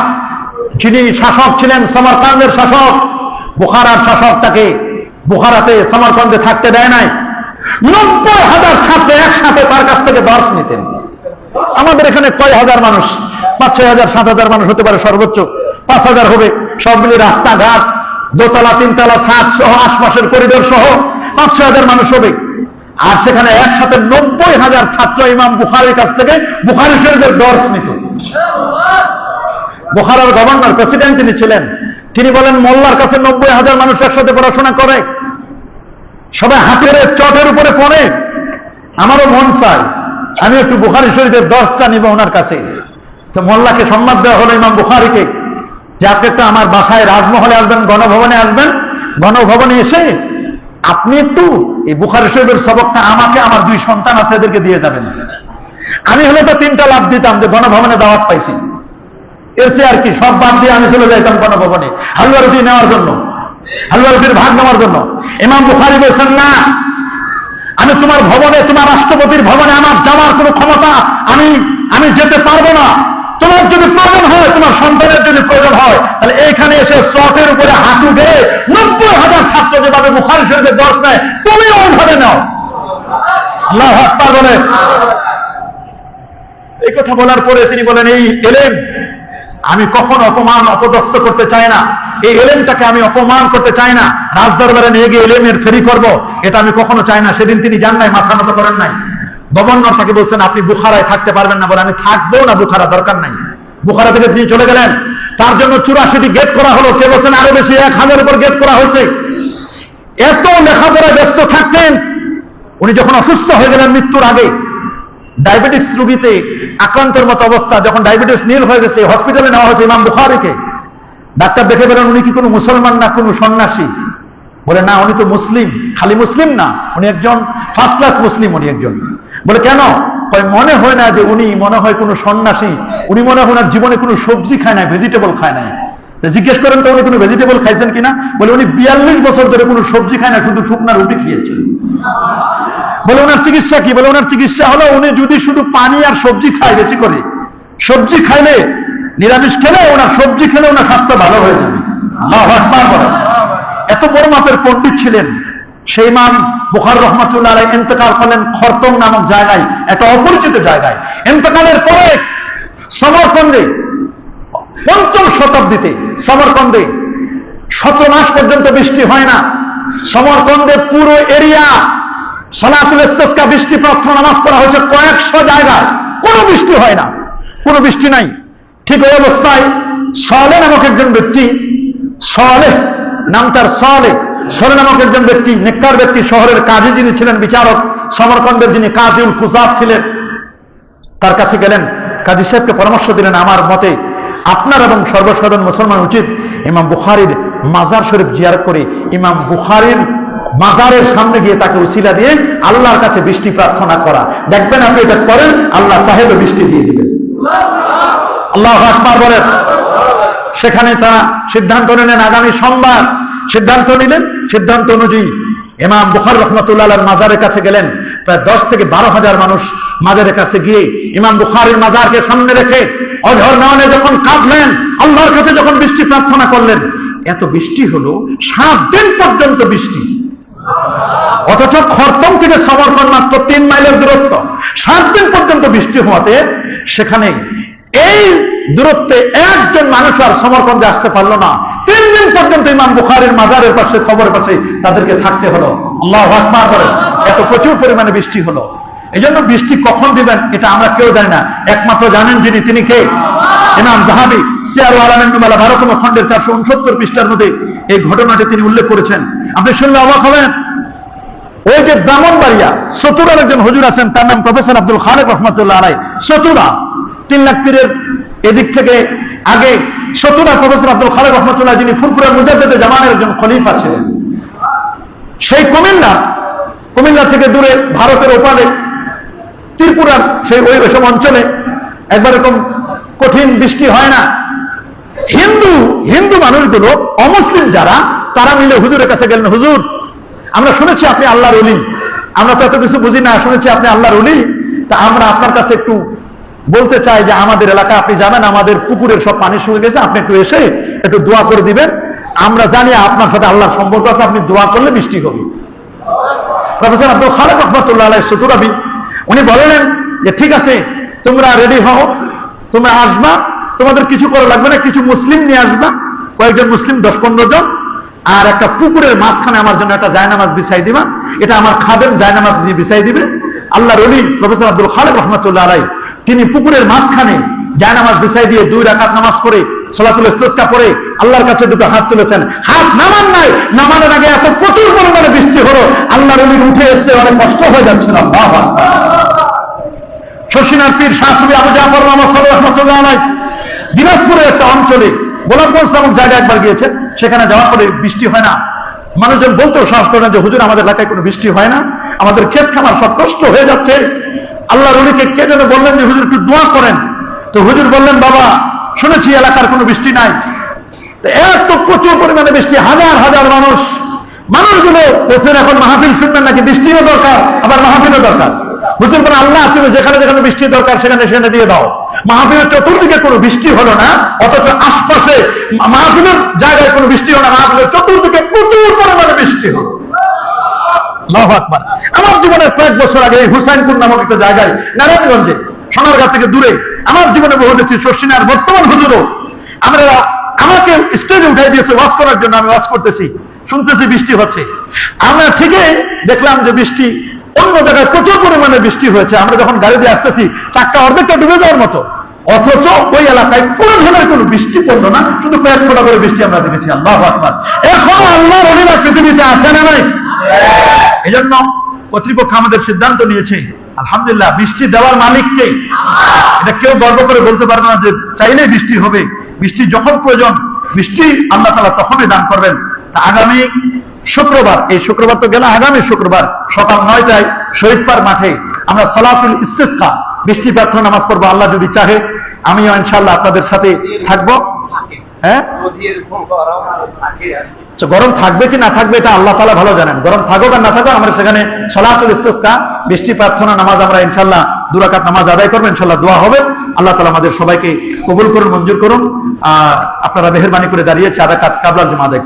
যিনি শাসক ছিলেন, সমরকন্দের শাসক, বুখারার শাসক তাকে বুখারাতে সমরকন্দে থাকতে দেয় নাই। 90,000 ছাত্র একসাথে তার কাছ থেকে দর্শ নিতেন। আমাদের এখানে কয় হাজার মানুষ, 5-6,000 7,000 মানুষ হতে পারে, সর্বোচ্চ 5,000 হবে। সব মিলে রাস্তাঘাট, দোতলা 3তলা ছাদ সহ আশপাশের করিডোর সহ 5-6,000 মানুষ হবে। আর সেখানে একসাথে 90,000 ছাত্র ইমাম বুখারীর কাছ থেকে বুখারী শরীফের দর্শ নিত। বুখারার গভর্নর, প্রেসিডেন্ট তিনি ছিলেন। তিনি বলেন মোল্লার কাছে 90,000 মানুষ একসাথে পড়াশোনা করে, সবাই হাতের চটের উপরে পড়ে। আমারও মন চায় আমি একটু বুখারী শরীফের 10টা নিব ওনার কাছে। তো মোল্লাকে সম্মান দেওয়া হলো ইমাম বুখারীকে, যে আপনি একটু আমার বাসায় রাজমহলে আসবেন, গণভবনে আসবেন, গণভবনে এসে আপনি একটু এই বুখারী শরীফের সবকটা আমাকে, আমার 2 সন্তান আছে এদেরকে দিয়ে যাবেন। আমি হলে তো 3টা লাভ দিতাম যে গণভবনে দাওয়াত পাইছি, এর চেয়ে আর কি, সব বাদ দিয়ে আমি চলে যাইতাম গণভবনে হালুয়া রুটি নেওয়ার জন্য, হালুয়া রুটির ভাগ নেওয়ার জন্য। ইমাম বুখারী বলছেন না, আমি তোমার ভবনে, তোমার রাষ্ট্রপতির ভবনে আমার যাওয়ার কোনো ক্ষমতা আমি যেতে পারবো না। তোমার যদি প্রয়োজন হয়, তোমার সন্তানের যদি প্রয়োজন হয়, তাহলে এইখানে এসে চটের উপরে হাঁটু গেড়ে 90,000 ছাত্র যেভাবে বুখারী শরীফের দর্শ নেয়, তুমিও ওইভাবে নাও। আল্লাহু আকবার বলে। এই কথা বলার পরে তিনি বলেন, এই এলেম আমি কখনো অপমান অপদস্থ করতে চাই না, এই এলেমটাকে আমি অপমান করতে চাই না, রাজদরবারে নিয়ে গিয়ে এলেমের ফেরি করব, এটা আমি কখনো চাই না। সেদিন তিনি যান নাই, মাথা নত করেন নাই। গভর্নর তাকে বলছেন আপনি বুখারায় থাকতে পারবেন না, বলে আমি থাকবো না, বুখারা দরকার নাই। বুখারা থেকে তিনি চলে গেলেন। তার জন্য 84টি গেট করা হলো, কে বলছেন আরো বেশি, 1000 উপর গেট করা হয়েছে। এত লেখাপড়ায় ব্যস্ত থাকতেন। উনি যখন অসুস্থ হয়ে গেলেন মৃত্যুর আগে, ডায়াবেটিস রোগীতে আক্রান্তের মতো অবস্থা, যখন ডায়াবেটিস নীল হয়ে গেছে, হসপিটালে নেওয়া হয়েছে ইমাম বুখারীকে। ডাক্তার দেখে বলেন উনি কি কোনো মুসলমান না কোনো সন্ন্যাসী? বলে না, উনি তো মুসলিম। খালি মুসলিম না, উনি একজন ফার্স্ট ক্লাস মুসলিম। উনি একজন। বলে কেন? মনে হয় না যে উনি মনে হয় কোনো সন্ন্যাসী, উনি মনে হয় ওনার জীবনে কোনো সবজি খায় না, ভেজিটেবল খায় না। জিজ্ঞেস করেন তো উনি কোনো ভেজিটেবল খাইছেন কিনা? বলে উনি 42 বছর ধরে কোনো সবজি খায় না, শুধু শুকনা রুটি খেয়েছেন। বলে ওনার চিকিৎসা কি? বলে ওনার চিকিৎসা হলো উনি যদি শুধু পানি আর সবজি খায়, বেশি করে সবজি খাইলে, নিরামিষ খেলে, ওনার সবজি খেলে ওনার স্বাস্থ্য ভালো হয়ে যাবে। আল্লাহু আকবার বলে। এত বড় মাপের পণ্ডিত ছিলেন। সেই ইমাম বুখারী রাহমাতুল্লাহ আলাইহি ইন্তেকাল করলেন খরতম নামক জায়গায়, একটা অপরিচিত জায়গায়। ইন্তেকালের পরে সমরকন্দে 5ম শতাব্দীতে সমরকন্দে 17 মাস পর্যন্ত বৃষ্টি হয় না। সমরকন্দে পুরো এরিয়া সালাতুল ইস্তিসকা, বৃষ্টি প্রার্থনা নামাজ পড়া হয়েছে কয়েকশো জায়গায়, কোনো বৃষ্টি হয় না, কোনো বৃষ্টি নাই। ঠিক ওই অবস্থায় সালেহ নামক একজন ব্যক্তি, সালেহ নাম তার, সালেহ নামক একজন ব্যক্তি, নেককার ব্যক্তি, শহরের কাজী যিনি ছিলেন, বিচারক, সমরকন্দের যিনি কাজীউল কুযাত ছিলেন, তার কাছে গেলেন। কাজী সাহেবকে পরামর্শ দিলেন, আমার মতে আপনার এবং সর্বসাধারণ মুসলমান উচিত ইমাম বুখারীর মাজার শরীফ জিয়ারত করে ইমাম বুখারীর মাজারের সামনে গিয়ে তাকে উসিলা দিয়ে আল্লাহর কাছে বৃষ্টি প্রার্থনা করা। দেখবেন আপনি এটা করেন, আল্লাহ চাইলে বৃষ্টি দিয়ে দিবেন। আল্লাহু আকবার বলেন। সেখানে তারা সিদ্ধান্ত নিলেন, আগামী সোমবার সিদ্ধান্ত নিলেন। সিদ্ধান্ত অনুযায়ী ইমাম বুখারী রাহমাতুল্লাহ আলাইহির মাজারের কাছে গেলেন। প্রায় 10 থেকে 12,000 মানুষ মাজারের কাছে গিয়ে ইমাম বুখারীর মাজারকে সামনে রেখে অঝর নয়নে যখন কাঁদলেন, আল্লাহর কাছে যখন বৃষ্টি প্রার্থনা করলেন, এত বৃষ্টি হলো 7 দিন পর্যন্ত বৃষ্টি। অথচ খরতম থেকে সমরকন্দ মাত্র 3 মাইলের দূরত্ব। 7 দিন পর্যন্ত বৃষ্টি হওয়াতে সেখানে এই দূরত্বে একজন মানুষ আর সমরকন্দে আসতে পারলো না। 3 দিন পর্যন্ত ইমাম বুখারীর মাজারের পাশে, খবরের পাশে তাদেরকে থাকতে হলো। আল্লাহু আকবার বলে। এত প্রচুর পরিমাণে বৃষ্টি হলো। এই জন্য বৃষ্টি কখন দিবেন এটা আমরা কেউ জানি না, একমাত্র জানেন যিনি, তিনি কে? ইমাম যাহাবী সিয়ার আলামিন নুবালা 12তম খণ্ডের 469 পৃষ্ঠার মধ্যে এই ঘটনাটি তিনি উল্লেখ করেছেন। আপনি শুনলে অবাক হবেন। ওই যে ব্রাহ্মণবাড়িয়া চতুরার একজন হুজুর আছেন, তার নাম প্রফেসর আব্দুল খালেক রহমাতুল্লাহ আলাইহি। চতুরা 3 লাখ পীরের এদিক থেকে আগে চতুরা প্রফেসর আব্দুল খালেক রহমাতুল্লাহ, যিনি ফুরফুরা মুজাদ্দিদে জামানের একজন খলিফা ছিলেন। সেই কুমিল্লা থেকে দূরে ভারতের ওপারে ত্রিপুরার সেই ওই সব অঞ্চলে একবার এরকম কঠিন বৃষ্টি হয় না। হিন্দু মানুষগুলো, অমুসলিম যারা, তারা মিলে হুজুরের কাছে গেলেন, হুজুর আমরা শুনেছি আপনি আল্লাহর ওলি, আমরা তো এত কিছু বুঝি না, শুনেছি আপনি আল্লাহর ওলি, তা আমরা আপনার কাছে একটু বলতে চাই যে আমাদের এলাকা, আপনি জানেন আমাদের পুকুরের সব পানি শুকিয়ে গেছে, আপনি একটু এসে একটু দোয়া করে দিবেন। আমরা জানি আপনার সাথে আল্লাহর সম্পর্ক আছে, আপনি দোয়া করলে বৃষ্টি হবে। প্রফেসর আব্দুল খালেক রহমাতুল্লাহ আলাইহি চতুরাবি উনি বললেন যে ঠিক আছে, তোমরা রেডি হও, তোমরা আসবা, তোমাদের কিছু করা লাগবে না, কিছু মুসলিম নিয়ে আসবা, কয়েকজন মুসলিম 10-15 জন, আর একটা পুকুরের মাঝখানে আমার জন্য একটা জায়নামাজ বিছাই দিবা, এটা আমার খাদেম জায়নামাজ দিয়ে বিছাই দিবে। আল্লাহর ওলি প্রফেসর আব্দুল খালেক রহমাতুল্লাহ আলাইহি তিনি পুকুরের মাঝখানে জায়নামাজ বিছাই দিয়ে 2 রাকাত নামাজ করে সালাতুল ইস্তিসকা পড়ে আল্লাহর কাছে দুটো হাত তুলেছেন, হাত নামান নাই, নামানোর আগে এত প্রচুর পরিমাণে বৃষ্টি হলো আল্লাহর ওলি উঠে আসতে অনেক কষ্ট হয়ে যাচ্ছিল। আল্লাহু আকবার। শর্ষিনার পীর শাহ সুফি আবু জাফর মোহাম্মদ সাল্লাল্লাহু আলাইহি ওয়াসাল্লাম দিনাজপুরের একটা অঞ্চলে গোলাপগঞ্জ নামক জায়গায় একবার গিয়েছেন, সেখানে যাওয়ার পরে বৃষ্টি হয় না। মানুষজন বলতেও সাহস করে না যে হুজুর আমাদের এলাকায় কোনো বৃষ্টি হয় না, আমাদের ক্ষেত খামার সব নষ্ট হয়ে যাচ্ছে। আল্লাহর ওলিকে কে যেন বললেন যে হুজুর একটু দোয়া করেন, তো হুজুর বললেন বাবা শুনেছি এলাকার কোনো বৃষ্টি নাই। এত প্রচুর পরিমাণে বৃষ্টি, হাজার হাজার মানুষগুলো বলছেন এখন মাহফিল শুনবেন নাকি, বৃষ্টিও দরকার আবার মাহফিলও দরকার। হুজুর বলেন আল্লাহ তুমি যেখানে যেখানে বৃষ্টি দরকার সেখানে সেখানে দিয়ে দাও। মাহফিলের চতুর্দিকে কোনো বৃষ্টি হলো না, অথচ আশপাশে মাহফিলের জায়গায় কোনো বৃষ্টি হলো না, মাহফিলের চতুর্দিকে প্রচুর পরিমাণে বৃষ্টি হলো। আল্লাহু আকবার। আমার জীবনের কয়েক বছর আগে হুসাইনপুর নামক একটা জায়গায় নারায়ণগঞ্জে সোনারগাঁ থেকে দূরে আমার জীবনে বহু দেখছি শর্ষিনার বর্তমান হুজুরও আমরা আমাকে স্টেজে উঠাই দিয়েছে ওয়াজ করার জন্য, আমি ওয়াজ করতেছি, শুনতেছি বৃষ্টি হচ্ছে। আমরা ঠিকই দেখলাম যে বৃষ্টি অন্য জায়গায় প্রচুর পরিমাণে বৃষ্টি হয়েছে। আমরা যখন গাড়ি দিয়ে আসতেছি চাক্কা অর্ধেকটা ডুবে যাওয়ার মতো, অথচ ওই এলাকায় কোন ধরনের কোনো বৃষ্টি পড়লো না, শুধু কয়েক ফোঁটা করে বৃষ্টি আমরা দেখেছি। আল্লাহু আকবার। এখনো আল্লাহর ওলিরা পৃথিবীতে আছে না নাই? এই জন্য কর্তৃপক্ষ আমাদের সিদ্ধান্ত নিয়েছে, আলহামদুলিল্লাহ বৃষ্টি দেওয়ার মালিককে, এটা কেউ গর্ব করে বলতে পারবে না যে চাইলেই বৃষ্টি হবে। বৃষ্টি যখন প্রয়োজন বৃষ্টি আল্লাহ তাআলা তখনই দান করবেন। তা আগামী শুক্রবার, এই শুক্রবার তো গেল, আগামী শুক্রবার সকাল 9টায় শহীদ পার্ক মাঠে আমরা সালাতুল ইস্তিসকা বৃষ্টি প্রার্থনা নামাজ পড়বো। আল্লাহ যদি চাহে আমিও ইনশাআল্লাহ আপনাদের সাথে থাকবো। হ্যাঁ, গরম থাকবে কি না থাকবে এটা আল্লাহ তাআলা ভালো জানেন। গরম থাকুক আর না থাকুক আমরা সেখানে সালাতুল ইস্তিসকা বৃষ্টি প্রার্থনা নামাজ আমরা ইনশাআল্লাহ 2 রাকাত নামাজ আদায় করবো, ইনশাআল্লাহ দোয়া হবে। আল্লাহ তাআলা আমাদের সবাইকে কবুল করুন, মঞ্জুর করুন। আপনারা মেহেরবানি করে দাঁড়িয়ে 4 রাকাত কাবলার জুমা আদায়